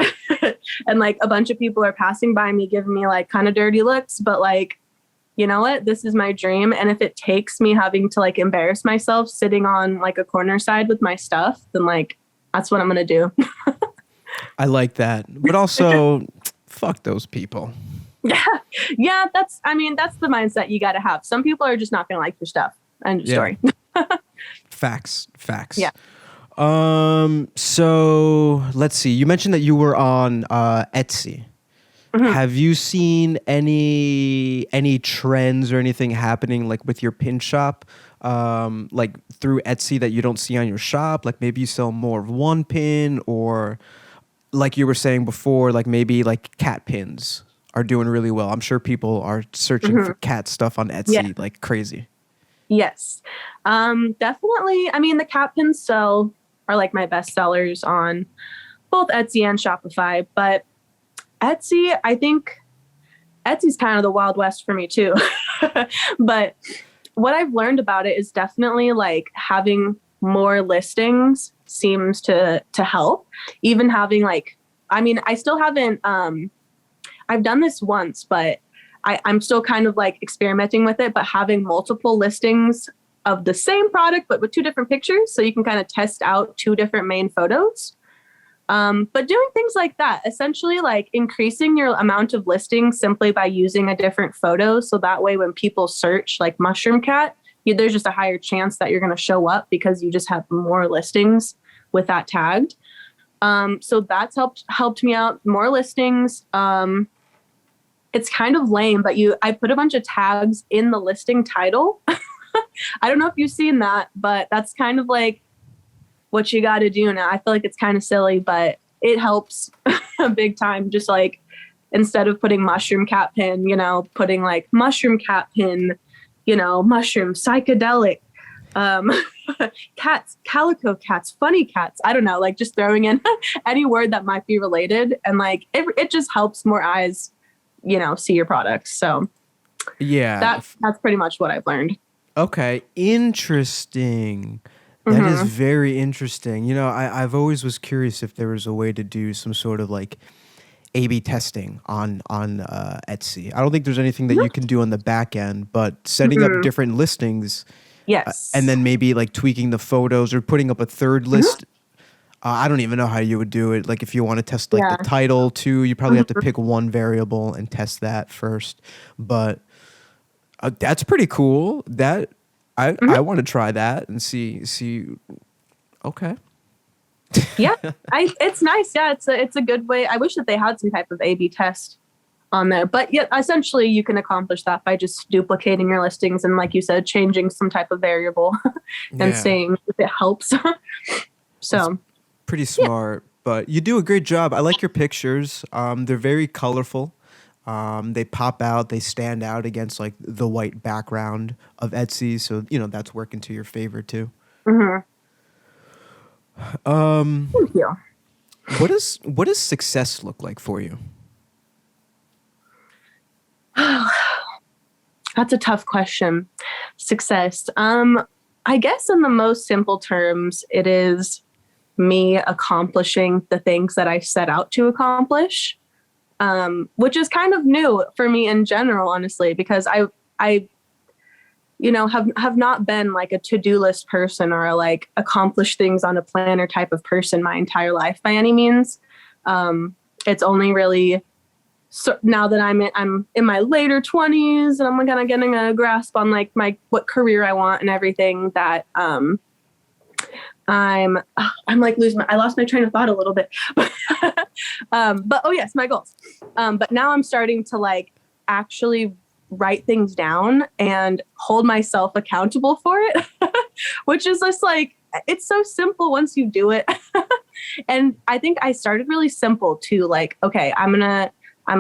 Speaker 2: and like a bunch of people are passing by me, giving me like kind of dirty looks, but like, you know what, this is my dream. And if it takes me having to like embarrass myself sitting on like a corner side with my stuff, then like, that's what I'm going to do.
Speaker 1: I like that. But also fuck those people.
Speaker 2: Yeah. That's the mindset you got to have. Some people are just not going to like your stuff. End of story.
Speaker 1: Facts.
Speaker 2: Yeah.
Speaker 1: So let's see. You mentioned that you were on Etsy. Mm-hmm. Have you seen any trends or anything happening like with your pin shop, like through Etsy that you don't see on your shop? Like maybe you sell more of one pin, or like you were saying before, like maybe like cat pins are doing really well. I'm sure people are searching for cat stuff on Etsy like crazy. Yes,
Speaker 2: definitely. I mean, the cat pins are like my best sellers on both Etsy and Shopify, but Etsy, I think Etsy's kind of the Wild West for me too. But what I've learned about it is definitely like having more listings seems to help. Even having like, I mean, I still haven't, I've done this once, but I'm still kind of like experimenting with it, but having multiple listings of the same product, but with two different pictures. So you can kind of test out two different main photos. But doing things like that, essentially like increasing your amount of listings simply by using a different photo. So that way, when people search like mushroom cat, there's just a higher chance that you're going to show up because you just have more listings with that tagged. So that's helped me out. More listings. It's kind of lame, but I put a bunch of tags in the listing title. I don't know if you've seen that, but that's kind of like what you got to do now. I feel like it's kind of silly, but it helps big time. Just like instead of putting mushroom cat pin, putting like mushroom cat pin, mushroom psychedelic, cats, calico cats, funny cats. I don't know, like just throwing in any word that might be related. And like, it just helps more eyes, see your products. So
Speaker 1: yeah,
Speaker 2: that's pretty much what I've learned.
Speaker 1: Okay, interesting. That is very interesting. I've always was curious if there was a way to do some sort of like A/B testing on Etsy. I don't think there's anything that you can do on the back end, but setting up different listings,
Speaker 2: Yes.
Speaker 1: and then maybe like tweaking the photos or putting up a third list. I don't even know how you would do it. Like if you want to test like the title too, you probably have to pick one variable and test that first. But that's pretty cool. That I want to try that and see. Okay.
Speaker 2: Yeah, it's nice. Yeah, it's a good way. I wish that they had some type of A/B test on there, but yeah, essentially you can accomplish that by just duplicating your listings and, like you said, changing some type of variable and seeing if it helps. So
Speaker 1: it's pretty smart, but you do a great job. I like your pictures. They're very colorful. They pop out. They stand out against like the white background of Etsy. So that's working to your favor too.
Speaker 2: Thank you.
Speaker 1: What does success look like for you?
Speaker 2: That's a tough question. Success. I guess in the most simple terms, it is me accomplishing the things that I set out to accomplish, which is kind of new for me in general, honestly, because I have not been like a to-do list person or like accomplish things on a planner type of person my entire life by any means. It's only really now that I'm in my later 20s and I'm kind of getting a grasp on like what career I want and everything that I'm like I lost my train of thought a little bit. But oh yes, my goals. But now I'm starting to like actually write things down and hold myself accountable for it, which is just like, it's so simple once you do it. And I think I started really simple too. Like, okay, I'm going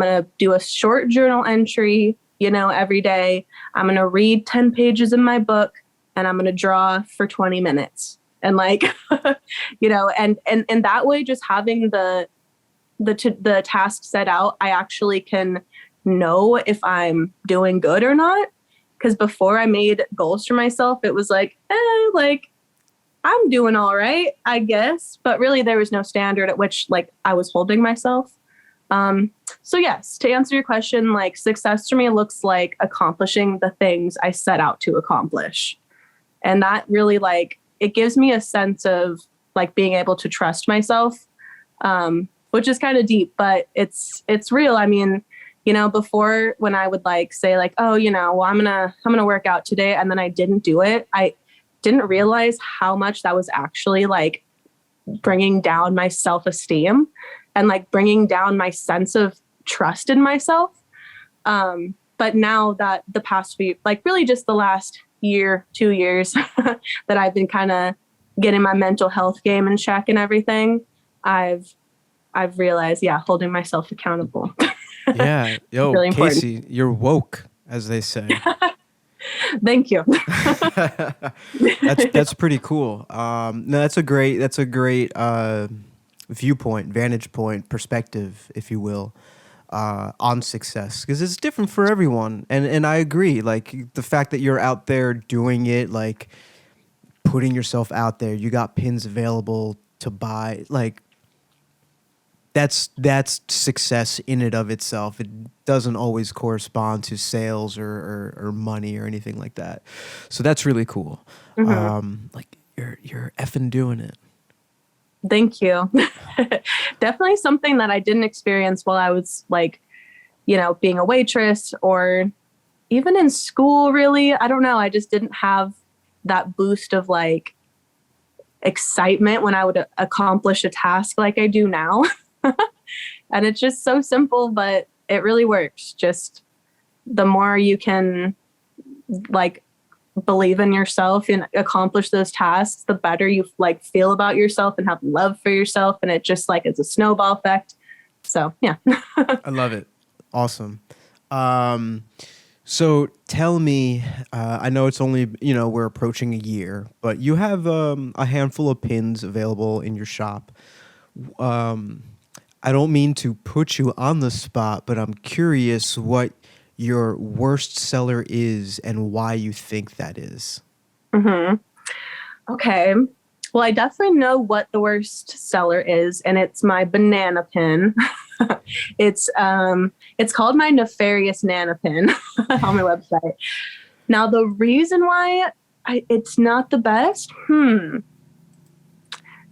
Speaker 2: to do a short journal entry, every day. I'm going to read 10 pages in my book and I'm going to draw for 20 minutes. And like, and that way, just having the task set out, I actually can know if I'm doing good or not. Because before I made goals for myself, it was like, I'm doing all right, I guess. But really, there was no standard at which like I was holding myself. So yes, to answer your question, like success for me looks like accomplishing the things I set out to accomplish. And that really like, it gives me a sense of like being able to trust myself, which is kind of deep, but it's real. I mean, before when I would like say like, oh, well, I'm going to work out today. And then I didn't do it. I didn't realize how much that was actually like bringing down my self-esteem and like bringing down my sense of trust in myself. But now that the past few, like really just the last year, 2 years that I've been kind of getting my mental health game in check and everything, I've realized, holding myself accountable.
Speaker 1: Yeah. Yo, really Casey, you're woke, as they say.
Speaker 2: Thank you.
Speaker 1: That's pretty cool. No, that's a great viewpoint, vantage point, perspective, if you will, on success, because it's different for everyone. And I agree. Like the fact that you're out there doing it, like putting yourself out there, you got pins available to buy, like that's success in and of itself. It doesn't always correspond to sales or money or anything like that. So that's really cool. Like you're effing doing it.
Speaker 2: Thank you. Definitely something that I didn't experience while I was like, being a waitress or even in school, really. I don't know. I just didn't have that boost of like excitement when I would accomplish a task like I do now. And it's just so simple, but it really works. Just the more you can like believe in yourself and accomplish those tasks, the better you like feel about yourself and have love for yourself. And it just like it's a snowball effect. So yeah.
Speaker 1: I love it. Awesome. So tell me, I know it's only, we're approaching a year, but you have a handful of pins available in your shop. I don't mean to put you on the spot, but I'm curious what your worst seller is and why you think that is.
Speaker 2: Mm-hmm. Okay. Well, I definitely know what the worst seller is, and it's my banana pin. It's called my nefarious Nana pin on my website. Now, the reason why it's not the best,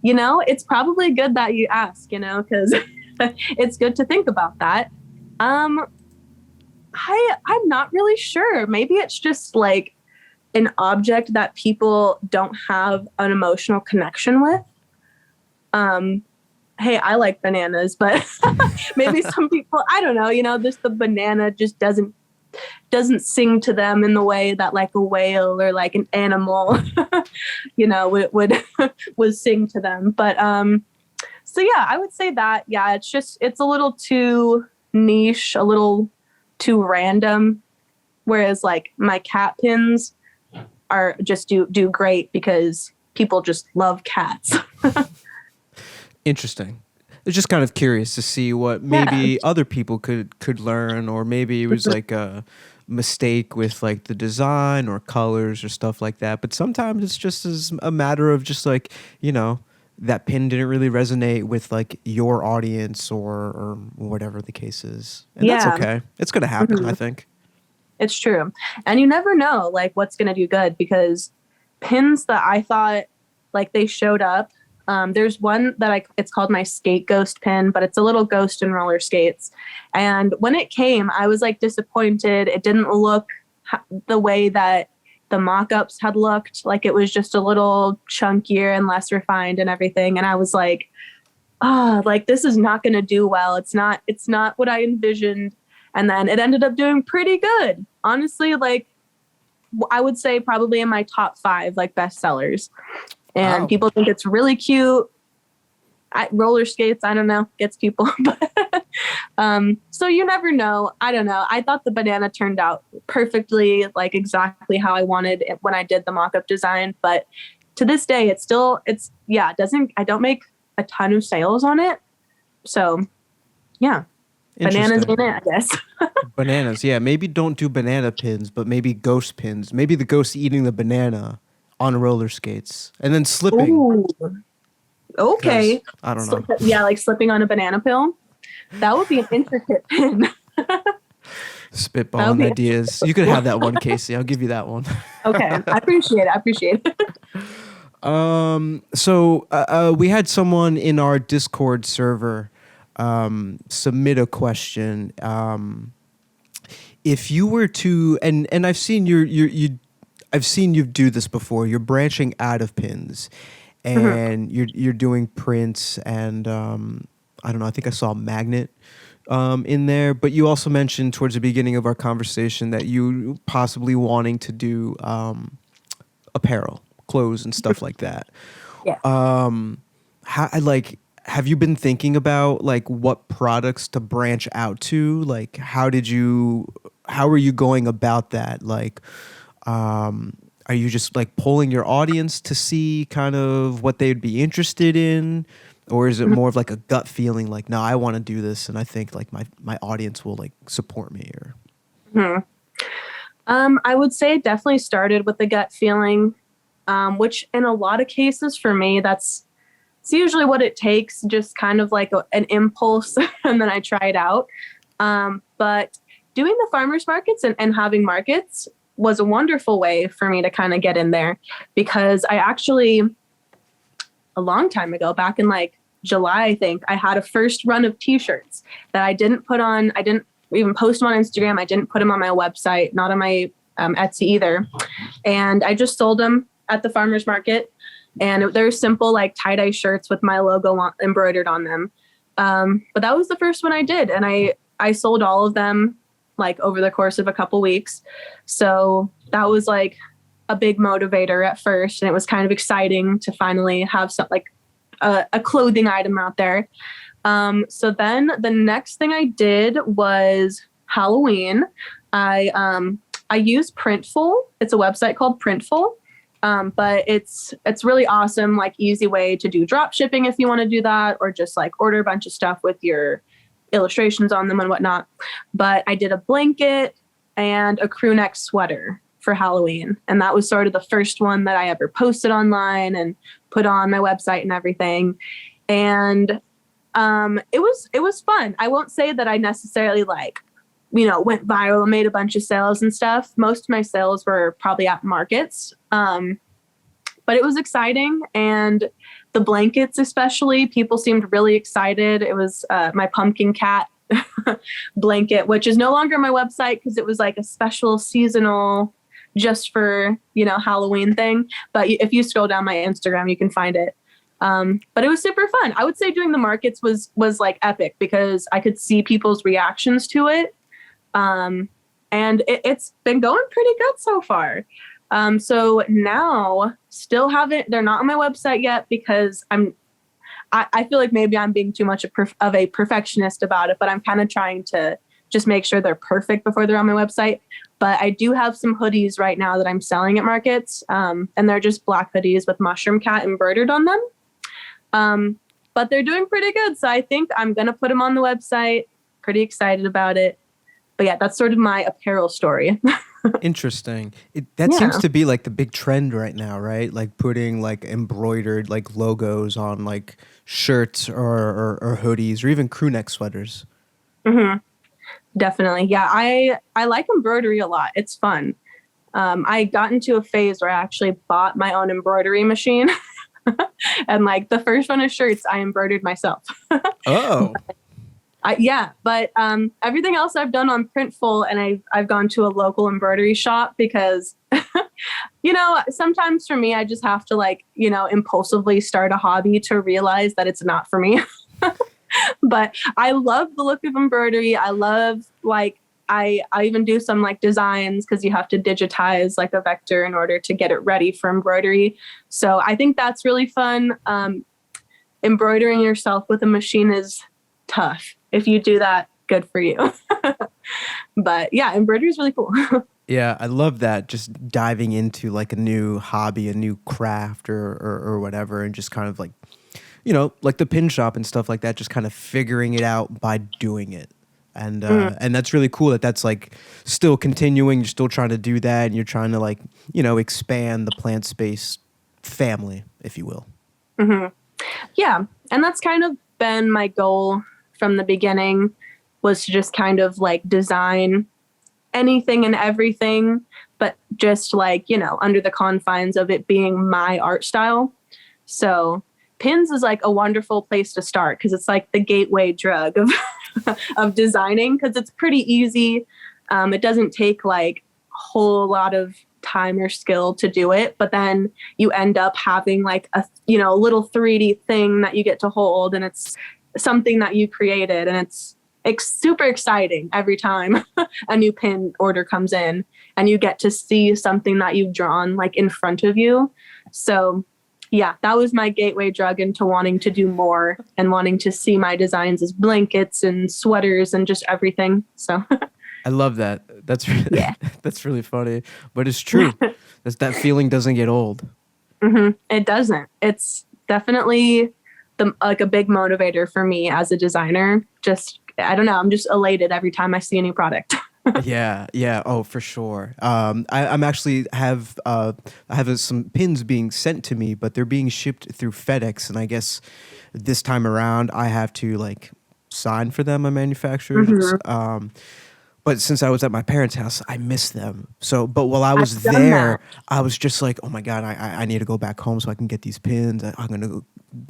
Speaker 2: it's probably good that you ask, because it's good to think about that. I'm not really sure. Maybe it's just like an object that people don't have an emotional connection with. Hey, I like bananas, but maybe some people, I don't know, just the banana just doesn't sing to them in the way that like a whale or like an animal, would sing to them. But, so yeah, I would say that, yeah, it's a little too niche, a little too random. Whereas like my cat pins are just do great because people just love cats.
Speaker 1: Interesting. It's just kind of curious to see what maybe other people could learn, or maybe it was like a mistake with like the design or colors or stuff like that. But sometimes it's just as a matter of just like, that pin didn't really resonate with like your audience or whatever the case is. And that's okay. It's going to happen, I think.
Speaker 2: It's true. And you never know like what's going to do good, because pins that I thought like they showed up. There's one that it's called my skate ghost pin, but it's a little ghost in roller skates. And when it came, I was like disappointed. It didn't look the way that the mock-ups had looked. Like it was just a little chunkier and less refined and everything. And I was like, like this is not going to do well. It's not what I envisioned. And then it ended up doing pretty good. Honestly, like I would say probably in my top 5 like best sellers. And people think it's really cute. Roller skates, I don't know, gets people. So you never know. I don't know. I thought the banana turned out perfectly, like exactly how I wanted it when I did the mock-up design. But to this day, it doesn't, I don't make a ton of sales on it. So yeah, bananas in it, I guess.
Speaker 1: Bananas. Yeah. Maybe don't do banana pins, but maybe ghost pins. Maybe the ghost eating the banana on roller skates and then slipping.
Speaker 2: Ooh. Okay.
Speaker 1: I don't know.
Speaker 2: Yeah, like slipping on a banana peel. That would be an intricate pin.
Speaker 1: Spitballing ideas. You could have that one, Casey. I'll give you that one.
Speaker 2: Okay. I appreciate it.
Speaker 1: So we had someone in our Discord server submit a question. If you were to, and I've seen I've seen you do this before. You're branching out of pins, and you're doing prints, and I don't know. I think I saw a magnet in there, but you also mentioned towards the beginning of our conversation that you possibly wanting to do apparel, clothes, and stuff like that.
Speaker 2: Yeah.
Speaker 1: Have you been thinking about like what products to branch out to? Like, how are you going about that? Like, are you just like polling your audience to see kind of what they'd be interested in? Or is it more of like a gut feeling like, no, I want to do this and I think like my audience will like support me? Or
Speaker 2: I would say it definitely started with the gut feeling, which in a lot of cases for me, it's usually what it takes, just kind of like an impulse and then I try it out. But doing the farmers markets and having markets was a wonderful way for me to kind of get in there, because I actually, a long time ago, back in like July, I think, I had a first run of t-shirts that I didn't even post them on Instagram. I didn't put them on my website, not on my Etsy either. And I just sold them at the farmer's market. And they're simple like tie-dye shirts with my logo embroidered on them. But that was the first one I did, and I sold all of them like over the course of a couple weeks. So that was like a big motivator at first, and it was kind of exciting to finally have some like a clothing item out there. So then the next thing I did was Halloween. I use Printful. It's a website called Printful. But it's really awesome, like easy way to do drop shipping if you want to do that, or just like order a bunch of stuff with your illustrations on them and whatnot. But I did a blanket and a crew neck sweater for Halloween. And that was sort of the first one that I ever posted online and put on my website and everything. And it was fun. I won't say that I necessarily like, went viral and made a bunch of sales and stuff. Most of my sales were probably at markets. But it was exciting. And the blankets, especially, people seemed really excited. It was my pumpkin cat blanket, which is no longer on my website because it was like a special seasonal just for, Halloween thing. But if you scroll down my Instagram, you can find it. But it was super fun. I would say doing the markets was like epic because I could see people's reactions to it. And it's been going pretty good so far. So now they're not on my website yet because I feel like maybe I'm being too much of a perfectionist about it, but I'm kind of trying to just make sure they're perfect before they're on my website. But I do have some hoodies right now that I'm selling at markets. And they're just black hoodies with mushroom cat embroidered on them. But they're doing pretty good. So I think I'm going to put them on the website. Pretty excited about it. But yeah, that's sort of my apparel story.
Speaker 1: Interesting. That seems to be like the big trend right now, right? Like putting like embroidered like logos on like shirts or hoodies or even crew neck sweaters.
Speaker 2: Mm-hmm. Definitely. Yeah, I like embroidery a lot. It's fun. I got into a phase where I actually bought my own embroidery machine. And like the first one of shirts I embroidered myself.
Speaker 1: Oh.
Speaker 2: But everything else I've done on Printful, and I've gone to a local embroidery shop because, sometimes for me, I just have to like, impulsively start a hobby to realize that it's not for me. But I love the look of embroidery. I love like, I even do some like designs because you have to digitize like a vector in order to get it ready for embroidery. So I think that's really fun. Embroidering yourself with a machine is tough. If you do that, good for you. But yeah, embroidery is really cool.
Speaker 1: Yeah, I love that. Just diving into like a new hobby, a new craft or whatever, and just kind of like, like the pin shop and stuff like that, just kind of figuring it out by doing it. And and that's really cool that's like still continuing. You're still trying to do that, and you're trying to like, expand the Plantspace family, if you will.
Speaker 2: Mm-hmm. Yeah, and that's kind of been my goal from the beginning, was to just kind of like design anything and everything, but just like, under the confines of it being my art style. So pins is like a wonderful place to start because it's like the gateway drug of of designing, because it's pretty easy. It doesn't take like a whole lot of time or skill to do it, but then you end up having like a little 3D thing that you get to hold, and it's something that you created, and it's super exciting every time a new pin order comes in and you get to see something that you've drawn like in front of you. So yeah, that was my gateway drug into wanting to do more and wanting to see my designs as blankets and sweaters and just everything. So
Speaker 1: I love that. That's really, that's really funny, but it's true. That feeling doesn't get old.
Speaker 2: Mm-hmm. It doesn't. It's definitely like a big motivator for me as a designer. Just, I don't know, I'm just elated every time I see a new product.
Speaker 1: Yeah. Oh, for sure. I'm actually I have some pins being sent to me, but they're being shipped through FedEx, and I guess this time around I have to like sign for them, a manufacturer.
Speaker 2: Mm-hmm.
Speaker 1: But since I was at my parents' house, I missed them. So, but while I was there, I was just like, oh my God, I need to go back home so I can get these pins. I'm going to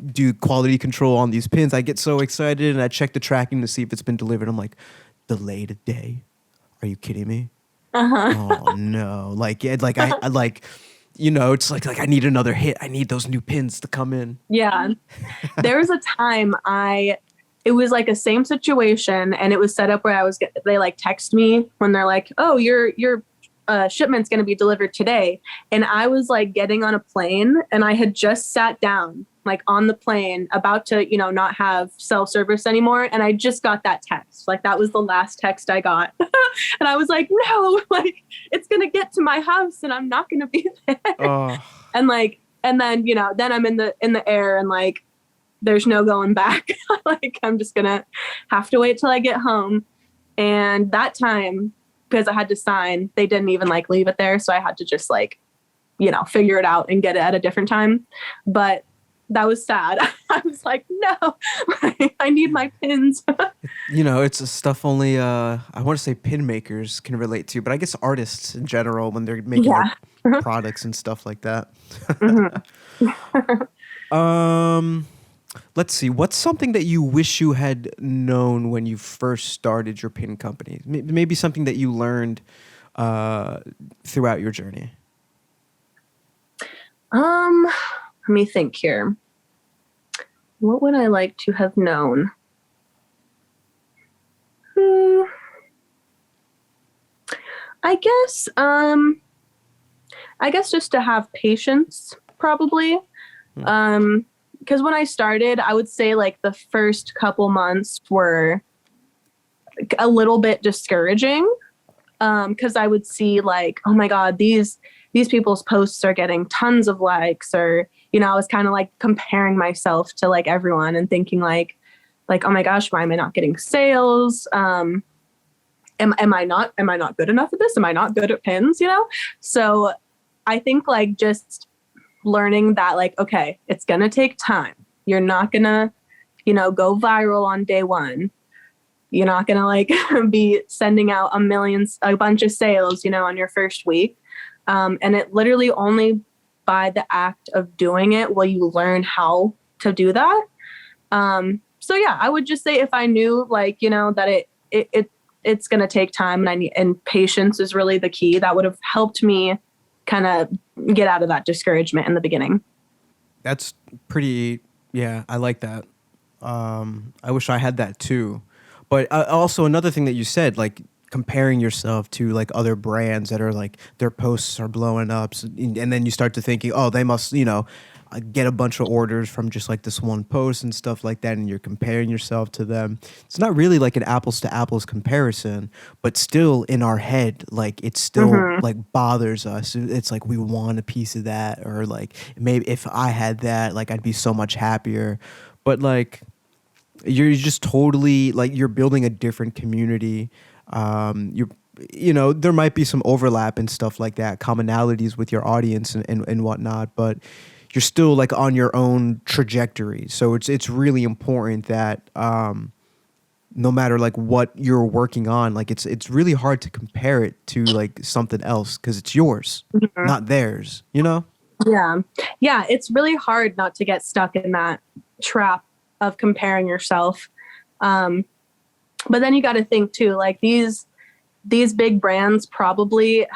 Speaker 1: do quality control on these pins. I get so excited, and I check the tracking to see if it's been delivered. I'm like, delayed a day? Are you kidding me?
Speaker 2: Uh-huh.
Speaker 1: Oh no. Like, yeah, like I like it's like I need another hit. I need those new pins to come in.
Speaker 2: Yeah. There was a time it was like a same situation, and it was set up where they like text me when they're like, oh, your shipment's going to be delivered today. And I was like getting on a plane, and I had just sat down like on the plane about to, not have cell service anymore. And I just got that text. Like that was the last text I got. And I was like, no, like it's going to get to my house and I'm not going to be there.
Speaker 1: Oh.
Speaker 2: And then, then I'm in the air, and like, there's no going back. Like, I'm just going to have to wait till I get home. And that time, because I had to sign, they didn't even like leave it there. So I had to just like, figure it out and get it at a different time. But that was sad. I was like, no, I need my pins.
Speaker 1: It's a stuff only, I want to say pin makers can relate to, but I guess artists in general, when they're making like, products and stuff like that. Let's see. What's something that you wish you had known when you first started your pin company? Maybe something that you learned throughout your journey.
Speaker 2: Let me think here. What would I like to have known? I guess just to have patience, probably. Because when I started, I would say like the first couple months were a little bit discouraging. Because I would see like, oh my God, these people's posts are getting tons of likes, or, I was kind of like comparing myself to like everyone and thinking like, oh my gosh, why am I not getting sales? Am I not good enough at this? Am I not good at pins? So I think like just learning that like, okay, it's going to take time. You're not going to, go viral on day one. You're not going to like be sending out a bunch of sales, on your first week. And it literally only by the act of doing it will you learn how to do that. So yeah, I would just say if I knew like, that it's going to take time, and patience is really the key, that would have helped me kind of get out of that discouragement in the beginning.
Speaker 1: That's pretty, yeah, I like that. I wish I had that too. But also another thing that you said, like comparing yourself to like other brands that are like their posts are blowing up, and then you start to thinking, oh, they must, get a bunch of orders from just like this one post and stuff like that, and you're comparing yourself to them. It's not really like an apples to apples comparison, but still in our head, like it still like bothers us. It's like we want a piece of that, or like maybe if I had that, like I'd be so much happier. But like you're just totally like you're building a different community. There might be some overlap and stuff like that, commonalities with your audience and whatnot, but you're still like on your own trajectory. So it's really important that no matter like what you're working on, like it's really hard to compare it to like something else because it's yours, not theirs,
Speaker 2: Yeah. It's really hard not to get stuck in that trap of comparing yourself. But then you got to think too, like these big brands probably,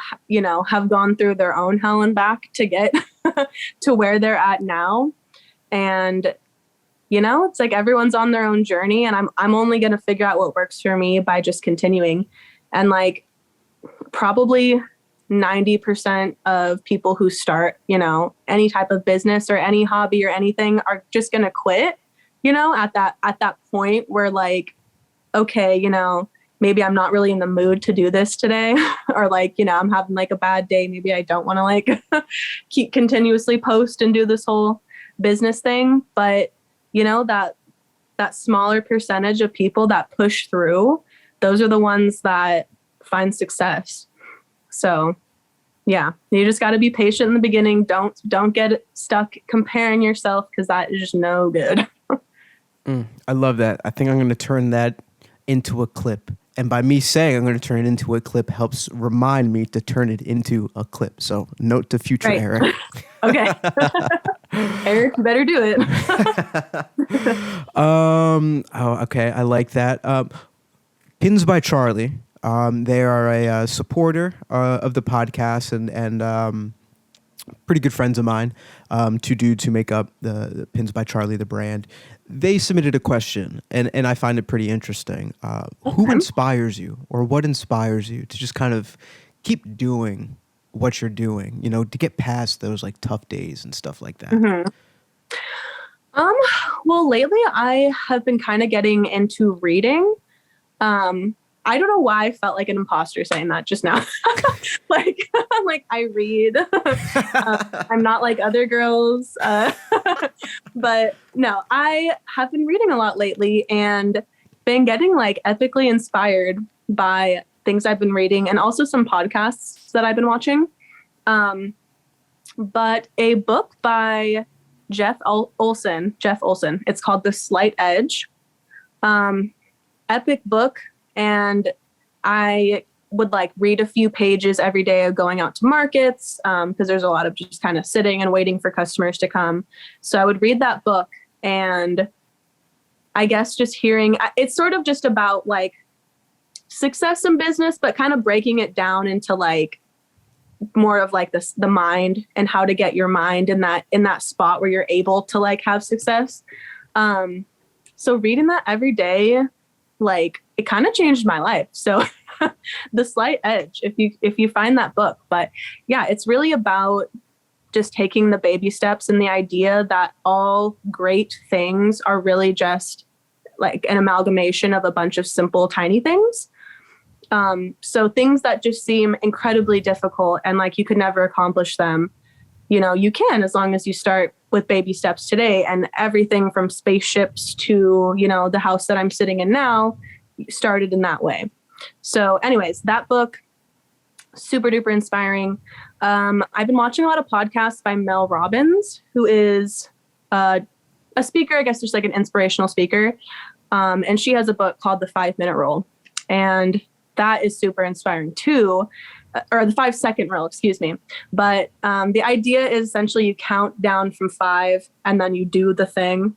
Speaker 2: have gone through their own hell and back to get to where they're at now. And, it's like everyone's on their own journey, and I'm only going to figure out what works for me by just continuing. And like probably 90% of people who start, any type of business or any hobby or anything are just going to quit, at that point where like, okay, maybe I'm not really in the mood to do this today, or like, I'm having like a bad day. Maybe I don't want to like keep continuously post and do this whole business thing. But, that smaller percentage of people that push through, those are the ones that find success. So yeah, you just got to be patient in the beginning. Don't get stuck comparing yourself, because that is just no good.
Speaker 1: I love that. I think I'm going to turn that into a clip. And by me saying I'm going to turn it into a clip helps remind me to turn it into a clip. So note to future Eric.
Speaker 2: Okay. Eric, you better do it.
Speaker 1: Okay. I like that. Pins by Charlie. They are a supporter of the podcast, and pretty good friends of mine, two dudes who make up the Pins by Charlie, the brand. They submitted a question, and I find it pretty interesting. Who inspires you, or what inspires you to just kind of keep doing what you're doing, to get past those like tough days and stuff like that?
Speaker 2: Mm-hmm. Well, lately I have been kind of getting into reading. I don't know why I felt like an imposter saying that just now. like, I read. I'm not like other girls. But no, I have been reading a lot lately and been getting like epically inspired by things I've been reading and also some podcasts that I've been watching. But a book by Jeff Olson. It's called The Slight Edge. Epic book. And I would like read a few pages every day of going out to markets because there's a lot of just kind of sitting and waiting for customers to come. So I would read that book, and I guess just hearing, it's sort of just about like success in business, but kind of breaking it down into like more of like the mind and how to get your mind in that spot where you're able to like have success. So reading that every day, like it kind of changed my life. So The Slight Edge, if you find that book. But yeah, it's really about just taking the baby steps and the idea that all great things are really just like an amalgamation of a bunch of simple, tiny things. So things that just seem incredibly difficult and like you could never accomplish them, you can, as long as you start with baby steps today. And everything from spaceships to, the house that I'm sitting in now started in that way. So anyways, that book, super duper inspiring. I've been watching a lot of podcasts by Mel Robbins, who is a speaker, I guess just like an inspirational speaker. And she has a book called The 5-Minute Rule. And that is super inspiring too. Or the 5-second rule, excuse me. But the idea is essentially you count down from 5 and then you do the thing,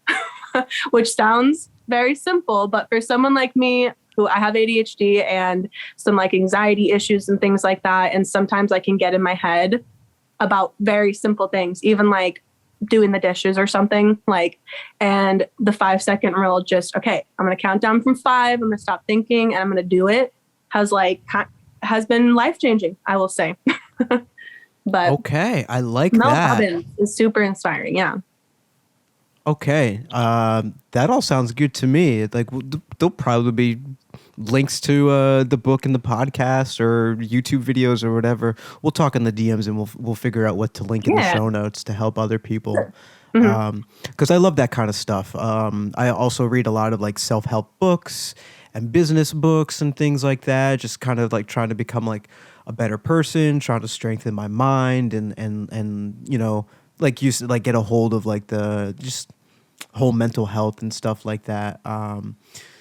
Speaker 2: which sounds very simple. But for someone like me, who I have ADHD and some like anxiety issues and things like that, and sometimes I can get in my head about very simple things, even like doing the dishes or something like, and the 5-second rule, just, okay, I'm going to count down from 5. I'm going to stop thinking and I'm going to do it, has been life-changing, I will say. But
Speaker 1: okay, I like
Speaker 2: Mel
Speaker 1: that.
Speaker 2: Robbins is super inspiring. Yeah.
Speaker 1: Okay, that all sounds good to me. Like there'll probably be links to the book and the podcast or YouTube videos or whatever. We'll talk in the DMs and we'll figure out what to link in the show notes to help other people.
Speaker 2: Sure. Mm-hmm.
Speaker 1: Because I love that kind of stuff. I also read a lot of like self-help books and business books and things like that. Just kind of like trying to become like a better person, trying to strengthen my mind and like you said, like get a hold of like the just whole mental health and stuff like that.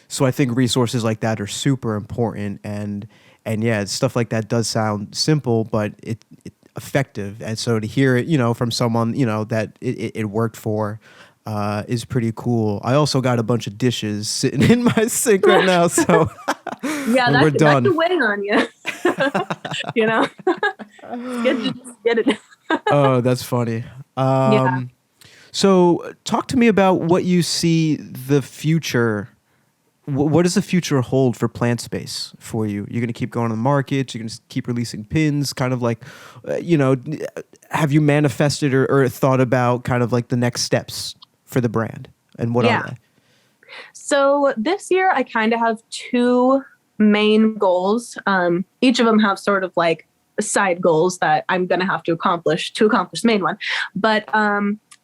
Speaker 1: So I think resources like that are super important, and yeah, stuff like that does sound simple, but it effective. And so to hear it, from someone, that it worked for, is pretty cool. I also got a bunch of dishes sitting in my sink right now, so
Speaker 2: yeah,
Speaker 1: we're done.
Speaker 2: That's weighing on you. It's good to just get it.
Speaker 1: Oh, that's funny.
Speaker 2: Yeah.
Speaker 1: So talk to me about what you see the future. What does the future hold for Plantspace for you? You're going to keep going to the market. You're going to keep releasing pins, kind of like, have you manifested or thought about kind of like the next steps for the brand, and what are they?
Speaker 2: So this year I kind of have 2 main goals. Each of them have sort of like side goals that I'm going to have to accomplish the main one. But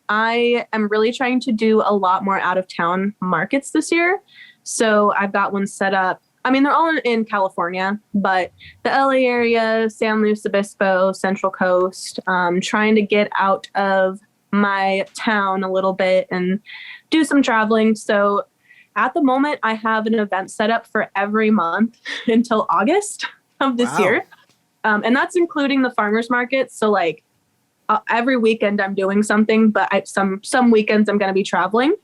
Speaker 2: I am really trying to do a lot more out of town markets this year. So I've got one set up. I mean, they're all in California, but the LA area, San Luis Obispo, Central Coast, trying to get out of my town a little bit and do some traveling. So at the moment, I have an event set up for every month until August of this year. And that's including the farmers market. So like every weekend I'm doing something, but some weekends I'm going to be traveling.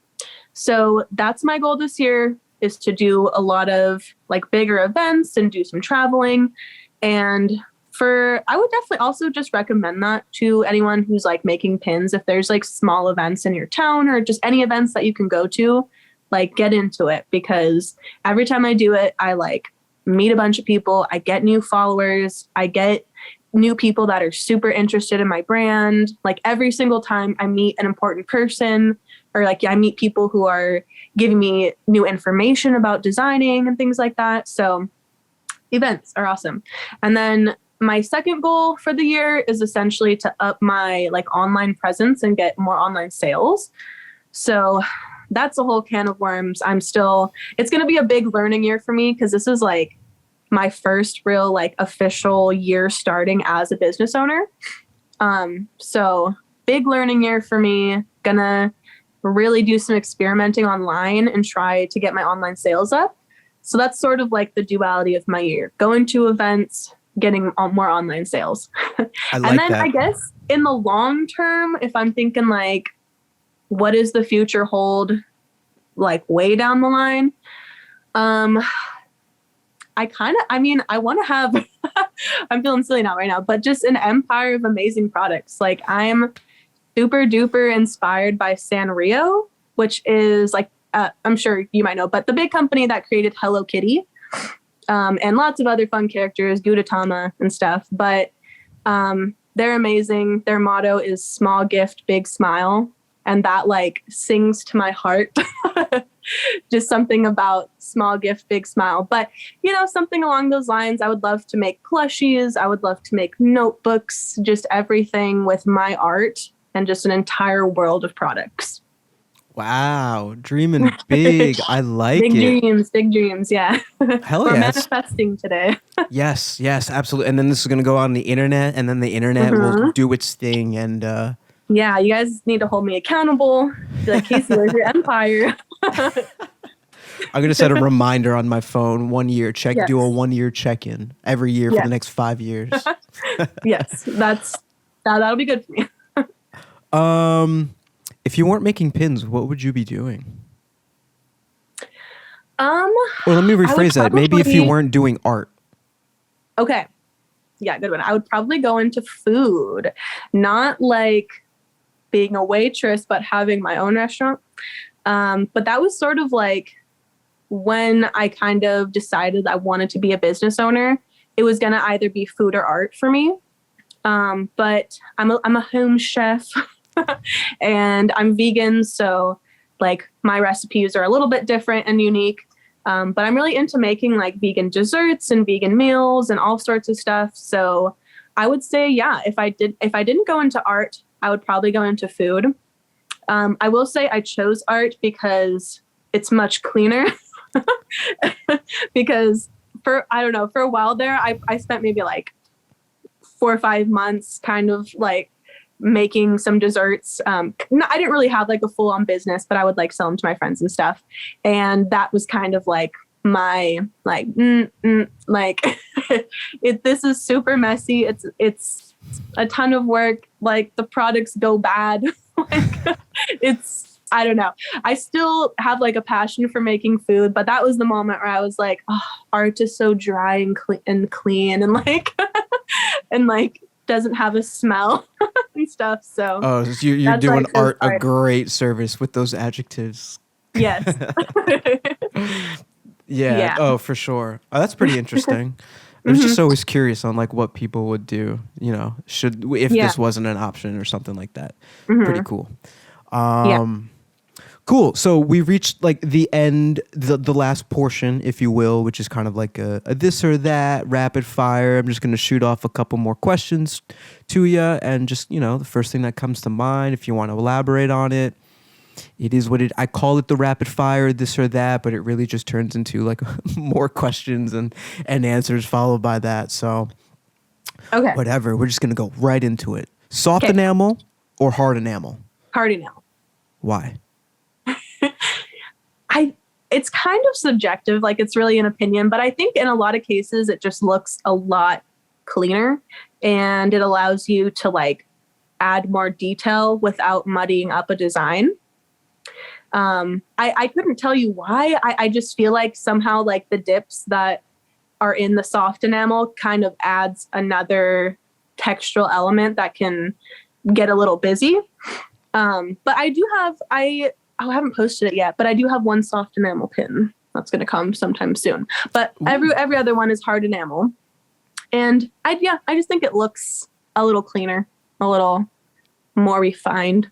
Speaker 2: So that's my goal this year, is to do a lot of like bigger events and do some traveling. And I would definitely also just recommend that to anyone who's like making pins. If there's like small events in your town or just any events that you can go to, like get into it, because every time I do it, I like meet a bunch of people. I get new followers. I get new people that are super interested in my brand. Like every single time I meet an important person, or like I meet people who are giving me new information about designing and things like that. So events are awesome. And then my second goal for the year is essentially to up my like online presence and get more online sales. So that's a whole can of worms. It's going to be a big learning year for me, because this is like my first real like official year starting as a business owner. So big learning year for me. Gonna really do some experimenting online and try to get my online sales up. So that's sort of like the duality of my year: going to events, getting more online sales.
Speaker 1: I like
Speaker 2: and then
Speaker 1: that.
Speaker 2: I guess in the long term, if I'm thinking like, what does the future hold, like way down the line? I want to have, I'm feeling silly now right now, but just an empire of amazing products. Like I'm super duper inspired by Sanrio, which is like, I'm sure you might know, but the big company that created Hello Kitty, and lots of other fun characters, Gudetama and stuff. But they're amazing. Their motto is small gift, big smile. And that like sings to my heart. Just something about small gift, big smile. But, something along those lines. I would love to make plushies. I would love to make notebooks, just everything with my art and just an entire world of products.
Speaker 1: Wow. Dreaming big. I like
Speaker 2: big
Speaker 1: it.
Speaker 2: Big dreams. Yeah.
Speaker 1: Hell
Speaker 2: We're
Speaker 1: yes.
Speaker 2: manifesting today.
Speaker 1: Yes, absolutely. And then this is going to go on the internet, and then the internet will do its thing. And
Speaker 2: yeah, you guys need to hold me accountable. Be like, Casey, where's your empire?
Speaker 1: I'm going to set a reminder on my phone, 1 year check,
Speaker 2: Yes.
Speaker 1: do a 1 year check-in every year for the next 5 years.
Speaker 2: Yes, that'll be good for me.
Speaker 1: If you weren't making pins, what would you be doing? Or let me rephrase that. Maybe if you weren't doing art.
Speaker 2: Okay. Yeah, good one. I would probably go into food, not like being a waitress, but having my own restaurant. But that was sort of like when I kind of decided I wanted to be a business owner. It was going to either be food or art for me. But I'm a home chef and I'm vegan. So like my recipes are a little bit different and unique. But I'm really into making like vegan desserts and vegan meals and all sorts of stuff. So I would say, yeah, if I didn't go into art, I would probably go into food. I will say I chose art because it's much cleaner. Because for a while there, I spent maybe like 4 or 5 months kind of like making some desserts. I didn't really have like a full on business, but I would like sell them to my friends and stuff. And that was kind of like my like, this is super messy. It's a ton of work. Like the products go bad. Like I don't know. I still have like a passion for making food, but that was the moment where I was like, oh, art is so dry and clean and like, and like doesn't have a smell and stuff. So
Speaker 1: you're doing like art a great service with those adjectives.
Speaker 2: Yes.
Speaker 1: Yeah. Oh, for sure. Oh, that's pretty interesting. I was just always curious on like what people would do, if this wasn't an option or something like that. Pretty cool. Cool. So we reached like the end, the last portion, if you will, which is kind of like a this or that rapid fire. I'm just going to shoot off a couple more questions to you, and just, the first thing that comes to mind, if you want to elaborate on it. It is what I call it the rapid fire, this or that, but it really just turns into like more questions and answers followed by that. So
Speaker 2: okay,
Speaker 1: whatever. We're just going to go right into it. Soft enamel or hard enamel?
Speaker 2: Hard enamel.
Speaker 1: Why?
Speaker 2: It's kind of subjective, like it's really an opinion, but I think in a lot of cases it just looks a lot cleaner and it allows you to like add more detail without muddying up a design. I couldn't tell you why. I just feel like somehow like the dips that are in the soft enamel kind of adds another textural element that can get a little busy. But I haven't posted it yet, but I do have one soft enamel pin that's going to come sometime soon. But every other one is hard enamel. And I just think it looks a little cleaner, a little more refined.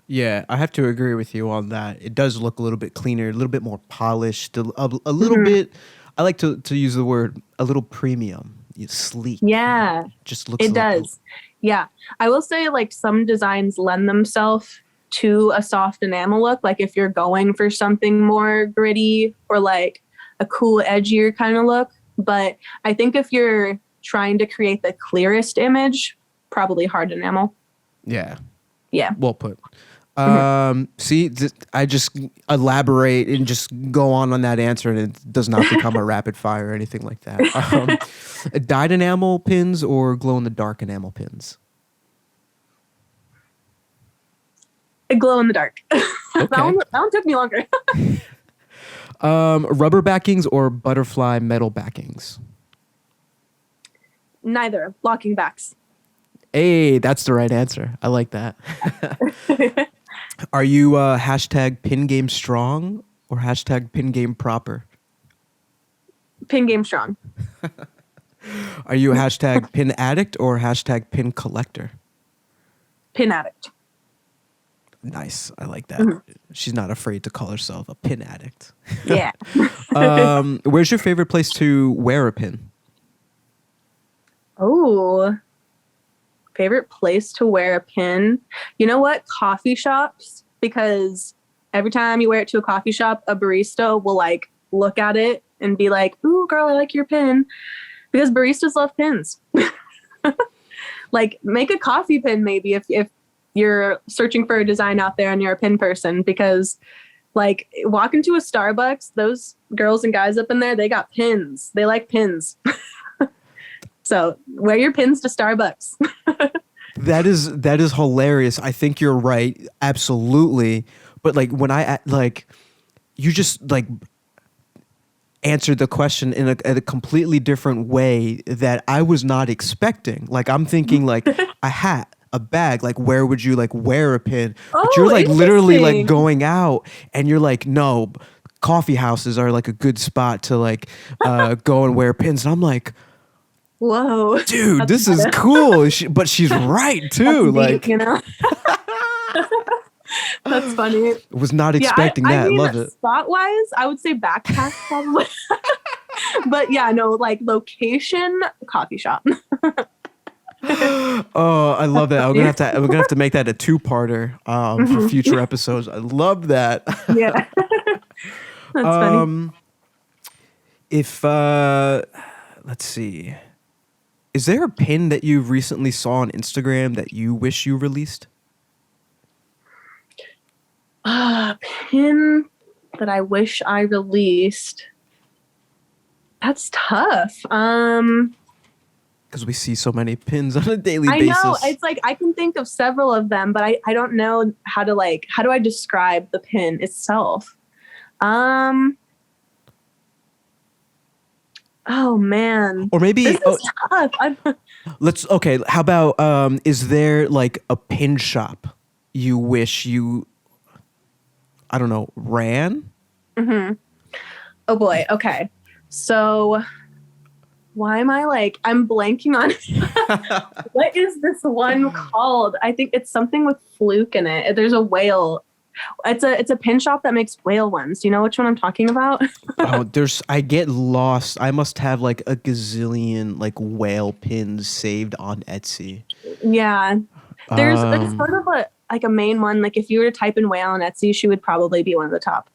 Speaker 1: Yeah, I have to agree with you on that. It does look a little bit cleaner, a little bit more polished, a little bit, I like to use the word, a little premium, sleek.
Speaker 2: Yeah,
Speaker 1: Just looks
Speaker 2: it does. Yeah, I will say like some designs lend themselves to a soft enamel look. Like if you're going for something more gritty or like a cool, edgier kind of look. But I think if you're trying to create the clearest image, probably hard enamel.
Speaker 1: Yeah.
Speaker 2: Yeah.
Speaker 1: Well put. See, I just elaborate and just go on that answer, and it does not become a rapid fire or anything like that. Dyed enamel pins or glow in the dark enamel pins?
Speaker 2: A glow in the dark.
Speaker 1: Okay.
Speaker 2: that one took me longer.
Speaker 1: Rubber backings or butterfly metal backings?
Speaker 2: Neither. Locking backs.
Speaker 1: Hey, that's the right answer. I like that. Are you hashtag pin game strong or hashtag pin game proper?
Speaker 2: Pin game strong.
Speaker 1: Are you a hashtag pin addict or hashtag pin collector?
Speaker 2: Pin addict.
Speaker 1: Nice. I like that. She's not afraid to call herself a pin addict.
Speaker 2: Yeah.
Speaker 1: Where's your favorite place to wear a pin?
Speaker 2: Oh, favorite place to wear a pin? You know what? Coffee shops, because every time you wear it to a coffee shop, a barista will like look at it and be like, "Ooh, girl, I like your pin," because baristas love pins. Like, make a coffee pin maybe if you're searching for a design out there and you're a pin person, because like walk into a Starbucks, those girls and guys up in there, they got pins. They like pins. So wear your pins to Starbucks.
Speaker 1: That is hilarious. I think you're right. Absolutely. But like when you just like answered the question in a completely different way that I was not expecting. Like I'm thinking like a hat, a bag, like where would you like wear a pin? But you're like literally like going out and you're like, no, coffee houses are like a good spot to like go and wear pins. And I'm like,
Speaker 2: whoa,
Speaker 1: dude, this is cool. But she's right too.
Speaker 2: That's
Speaker 1: like,
Speaker 2: deep, you know. That's funny.
Speaker 1: Was not expecting that. I mean, love it.
Speaker 2: Spot wise, I would say backpack probably. But yeah, no, like location, coffee shop.
Speaker 1: Oh, I love that. We're gonna have to make that a two-parter for future episodes. I love that.
Speaker 2: Yeah. That's funny.
Speaker 1: If let's see. Is there a pin that you recently saw on Instagram that you wish you released?
Speaker 2: Pin that I wish I released. That's tough.
Speaker 1: Because we see so many pins on a daily basis.
Speaker 2: I know. It's like I can think of several of them, but I don't know how do I describe the pin itself? Oh man.
Speaker 1: Or maybe
Speaker 2: this is tough.
Speaker 1: how about is there like a pin shop you wish you, I don't know, ran?
Speaker 2: Oh boy. Okay. So why am I I'm blanking on what is this one called? I think it's something with fluke in it. There's a whale. It's a pin shop that makes whale ones. Do you know which one I'm talking about?
Speaker 1: I get lost. I must have like a gazillion like whale pins saved on Etsy.
Speaker 2: Yeah. There's sort of a main one. Like if you were to type in whale on Etsy, she would probably be one of the top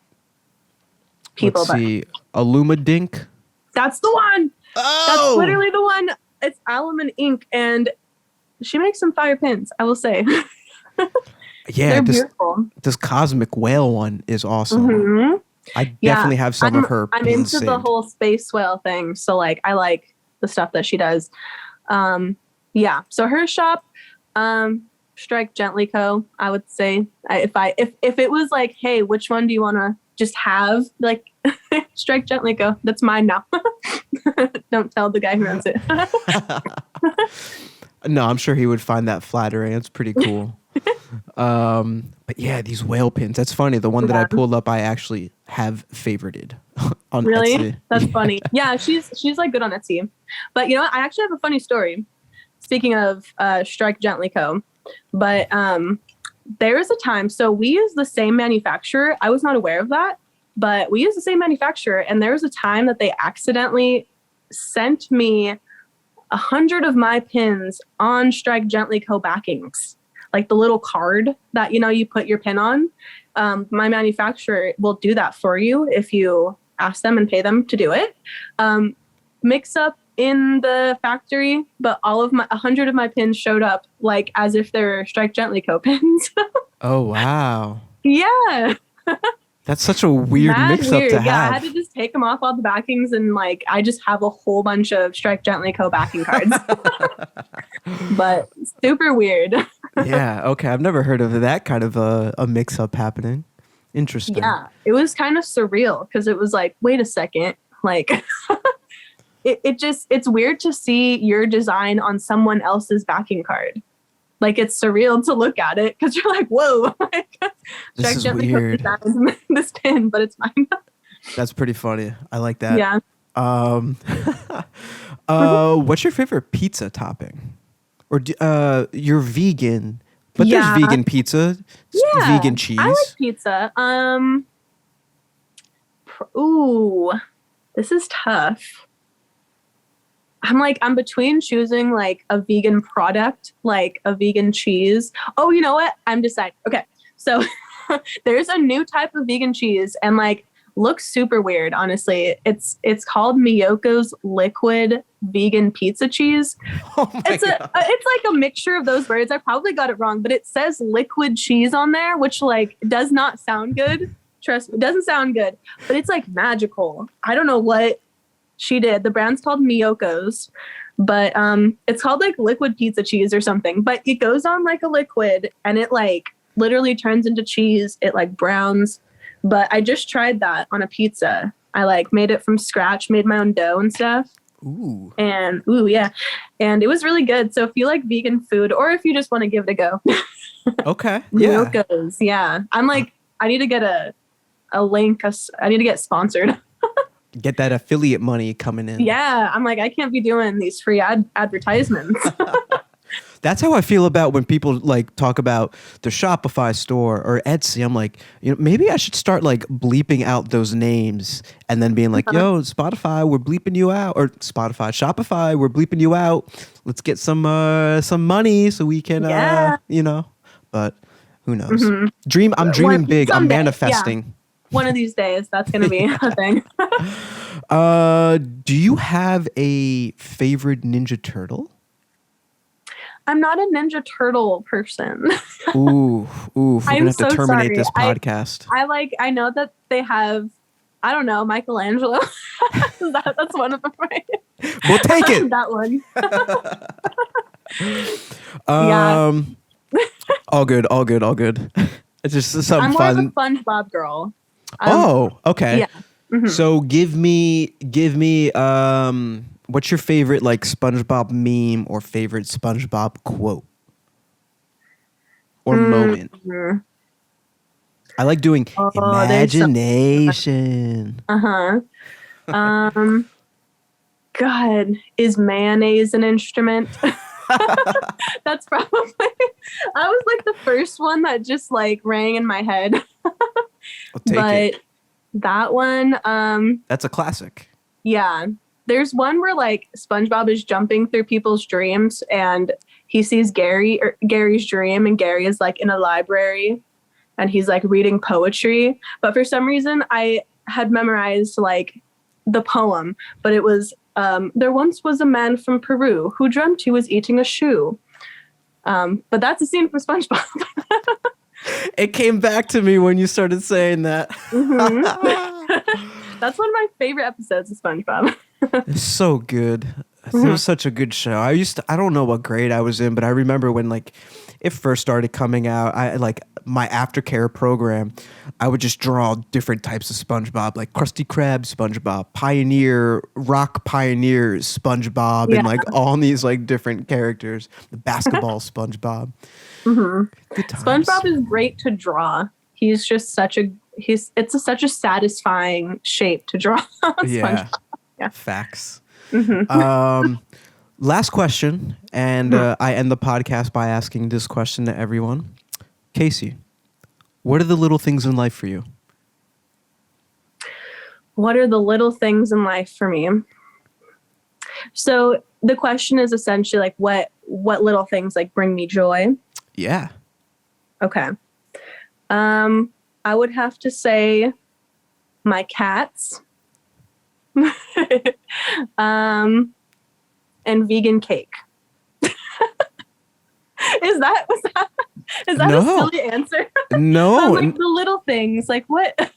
Speaker 2: people.
Speaker 1: Let's see. Alumadink.
Speaker 2: That's the one.
Speaker 1: Oh!
Speaker 2: That's literally the one. It's Alum Ink, and she makes some fire pins, I will say.
Speaker 1: Yeah,
Speaker 2: they're beautiful.
Speaker 1: This cosmic whale one is awesome. I definitely have some of her pins.
Speaker 2: I'm into
Speaker 1: saved.
Speaker 2: the whole space whale thing, so I like the stuff that she does. Yeah. So her shop, Strike Gently Co. I would say if it was like, hey, which one do you want to just have? Like, Strike Gently Co. That's mine now. Don't tell the guy who runs it.
Speaker 1: No, I'm sure he would find that flattering. It's pretty cool. But yeah, these whale pins. That's funny. The one that I pulled up, I actually have favorited on
Speaker 2: Really?
Speaker 1: Etsy.
Speaker 2: That's funny. Yeah, she's like good on Etsy. But you know what? I actually have a funny story. Speaking of Strike Gently Co. But there was a time, so we use the same manufacturer. I was not aware of that, but we use the same manufacturer. And there was a time that they accidentally sent me 100 of my pins on Strike Gently Co. backings. Like the little card that, you put your pin on. My manufacturer will do that for you if you ask them and pay them to do it. Mix up in the factory, but 100 of my pins showed up like as if they're Strike Gently Co. pins.
Speaker 1: Oh, wow.
Speaker 2: Yeah.
Speaker 1: That's such a weird mix-up to have.
Speaker 2: Yeah, I had to just take them off all the backings, and like I just have a whole bunch of Strike Gently Co. backing cards. But super weird.
Speaker 1: Yeah, okay. I've never heard of that kind of a mix-up happening. Interesting.
Speaker 2: Yeah, it was kind of surreal because it was like, wait a second, like it's weird to see your design on someone else's backing card. Like it's surreal to look at it because you're like, whoa, like,
Speaker 1: this is weird.
Speaker 2: This pin, but it's mine.
Speaker 1: That's pretty funny. I like that.
Speaker 2: Yeah.
Speaker 1: What's your favorite pizza topping? Or you're vegan, but there's vegan pizza, vegan cheese.
Speaker 2: I like pizza. Ooh, this is tough. I'm between choosing like a vegan product, like a vegan cheese. Oh, you know what? I'm deciding. Okay. So there's a new type of vegan cheese and like looks super weird. Honestly, it's called Miyoko's liquid vegan pizza cheese.
Speaker 1: Oh my
Speaker 2: it's like a mixture of those words. I probably got it wrong, but it says liquid cheese on there, which like does not sound good. Trust me, it doesn't sound good, but it's like magical. I don't know what she did. The brand's called Miyoko's, but it's called like liquid pizza cheese or something. But it goes on like a liquid and it like literally turns into cheese. It like browns. But I just tried that on a pizza. I like made it from scratch, made my own dough and stuff.
Speaker 1: Ooh.
Speaker 2: And yeah. And it was really good. So if you like vegan food or if you just want to give it a go.
Speaker 1: Okay. Yeah.
Speaker 2: Miyoko's. Yeah. I'm like, I need to get a link. I need to get sponsored.
Speaker 1: Get that affiliate money coming in.
Speaker 2: Yeah. I'm like, I can't be doing these free advertisements.
Speaker 1: That's how I feel about when people like talk about the Shopify store or Etsy. I'm like, maybe I should start like bleeping out those names and then being like, yo, Spotify, we're bleeping you out. Or Shopify, we're bleeping you out. Let's get some money so we can, but who knows? Mm-hmm. I'm dreaming big. I'm manifesting.
Speaker 2: Yeah. One of these days, that's going to be a thing.
Speaker 1: Do you have a favorite Ninja Turtle?
Speaker 2: I'm not a Ninja Turtle person.
Speaker 1: We're going to have to terminate this podcast.
Speaker 2: I know that they have, I don't know, Michelangelo. That's one of them, right?
Speaker 1: We'll take it.
Speaker 2: That one.
Speaker 1: Yeah. All good. It's just something fun.
Speaker 2: I'm more of a SpongeBob girl.
Speaker 1: Okay.
Speaker 2: Yeah. Mm-hmm.
Speaker 1: So give me what's your favorite like SpongeBob meme or favorite SpongeBob quote or moment? I like doing imagination.
Speaker 2: God, is mayonnaise an instrument? That's probably. I was like the first one that just like rang in my head.
Speaker 1: I'll take it.
Speaker 2: That one,
Speaker 1: that's a classic.
Speaker 2: Yeah. There's one where like SpongeBob is jumping through people's dreams and he sees Gary's dream, and Gary is like in a library and he's like reading poetry. But for some reason I had memorized like the poem, but it was there once was a man from Peru who dreamt he was eating a shoe. But that's a scene from SpongeBob.
Speaker 1: It came back to me when you started saying that.
Speaker 2: Mm-hmm. That's one of my favorite episodes of SpongeBob.
Speaker 1: It's so good. It was such a good show. I don't know what grade I was in, but I remember when like it first started coming out, I like my aftercare program, I would just draw different types of SpongeBob, like Krusty Krab SpongeBob, Pioneer, Rock Pioneer SpongeBob, and
Speaker 2: Yeah.
Speaker 1: like all these like different characters. The basketball SpongeBob.
Speaker 2: hmm
Speaker 1: Good times.
Speaker 2: SpongeBob is great to draw. He's just such a satisfying shape to draw.
Speaker 1: Yeah.
Speaker 2: SpongeBob. Yeah.
Speaker 1: Facts.
Speaker 2: hmm
Speaker 1: Last question, and I end the podcast by asking this question to everyone. Casey, what are the little things in life for you?
Speaker 2: What are the little things in life for me? So the question is essentially like what little things like bring me joy?
Speaker 1: Yeah.
Speaker 2: Okay. I would have to say my cats. um and vegan cake. Is that a
Speaker 1: No.
Speaker 2: silly answer?
Speaker 1: No,
Speaker 2: Like the little things, like what?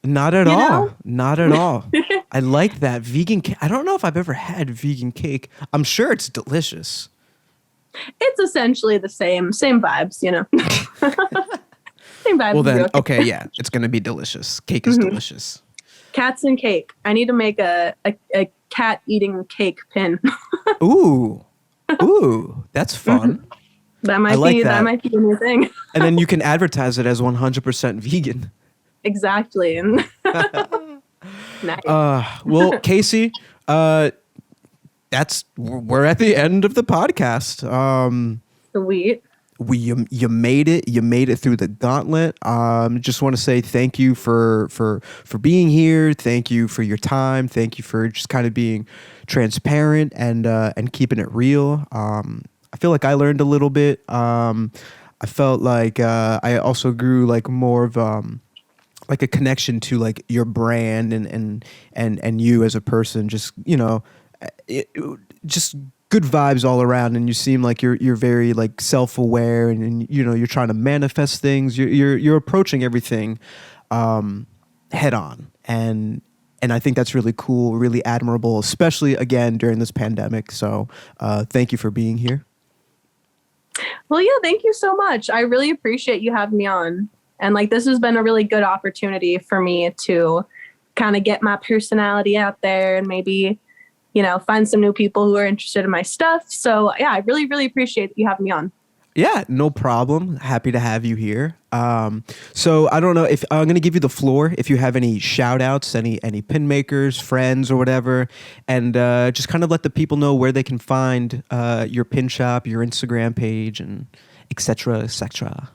Speaker 1: not at
Speaker 2: You
Speaker 1: all.
Speaker 2: know?
Speaker 1: Not at all. I like that vegan cake. I don't know if I've ever had vegan cake. I'm sure it's delicious.
Speaker 2: It's essentially the same vibes, you know. Same vibes.
Speaker 1: Well
Speaker 2: as
Speaker 1: then,
Speaker 2: real cake.
Speaker 1: okay, yeah, it's gonna be delicious. Cake is delicious.
Speaker 2: Cats and cake. I need to make a cat eating cake pin.
Speaker 1: Ooh, ooh, that's fun.
Speaker 2: That
Speaker 1: I
Speaker 2: might
Speaker 1: like
Speaker 2: be
Speaker 1: that.
Speaker 2: that might be a new thing.
Speaker 1: And then you can advertise it as 100% vegan.
Speaker 2: Exactly. And nice.
Speaker 1: Well, Casey, we're at the end of the podcast.
Speaker 2: Sweet.
Speaker 1: You made it. You made it through the gauntlet. Just want to say thank you for being here. Thank you for your time. Thank you for just kind of being transparent and keeping it real. I feel like I learned a little bit. I felt like I also grew like more of like a connection to like your brand and you as a person. Just just good vibes all around, and you seem like you're very like self-aware, and you're trying to manifest things. You're approaching everything head on, and I think that's really cool, really admirable, especially again during this pandemic. So thank you for being here.
Speaker 2: Well, yeah, thank you so much. I really appreciate you having me on. And like this has been a really good opportunity for me to kind of get my personality out there and maybe, find some new people who are interested in my stuff. So yeah, I really, really appreciate you having me on.
Speaker 1: Yeah, no problem. Happy to have you here. So I don't know if I'm going to give you the floor if you have any shout outs, any pin makers, friends or whatever, and just kind of let the people know where they can find your pin shop, your Instagram page, and et cetera, et cetera.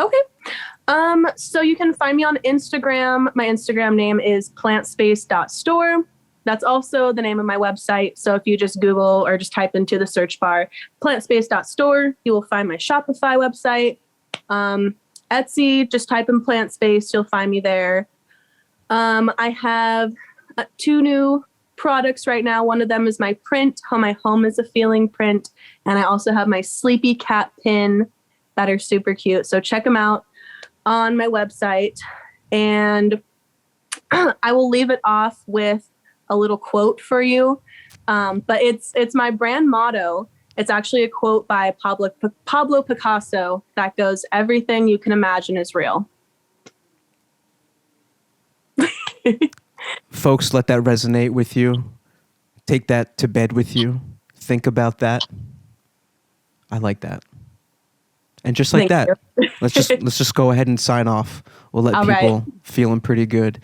Speaker 2: Okay. So you can find me on Instagram. My Instagram name is plantspace.store. That's also the name of my website. So if you just Google or just type into the search bar plantspace.store, you will find my Shopify website. Etsy, just type in Plantspace, you'll find me there. I have 2 new products right now. One of them is my print, How My Home is a Feeling print. And I also have my Sleepy Cat pin that are super cute. So check them out on my website. And I will leave it off with a little quote for you. But it's my brand motto. It's actually a quote by Pablo Picasso that goes, "Everything you can imagine is real."
Speaker 1: Folks, let that resonate with you. Take that to bed with you. Think about that. I like that. And just like
Speaker 2: Thank
Speaker 1: that,
Speaker 2: you.
Speaker 1: let's just go ahead and sign off. We'll let
Speaker 2: All
Speaker 1: people feeling pretty good.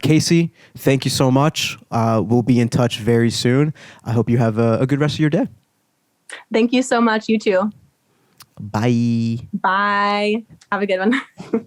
Speaker 1: Casey, thank you so much. We'll be in touch very soon. I hope you have a good rest of your day.
Speaker 2: Thank you so much. You too.
Speaker 1: Bye.
Speaker 2: Bye. Have a good one.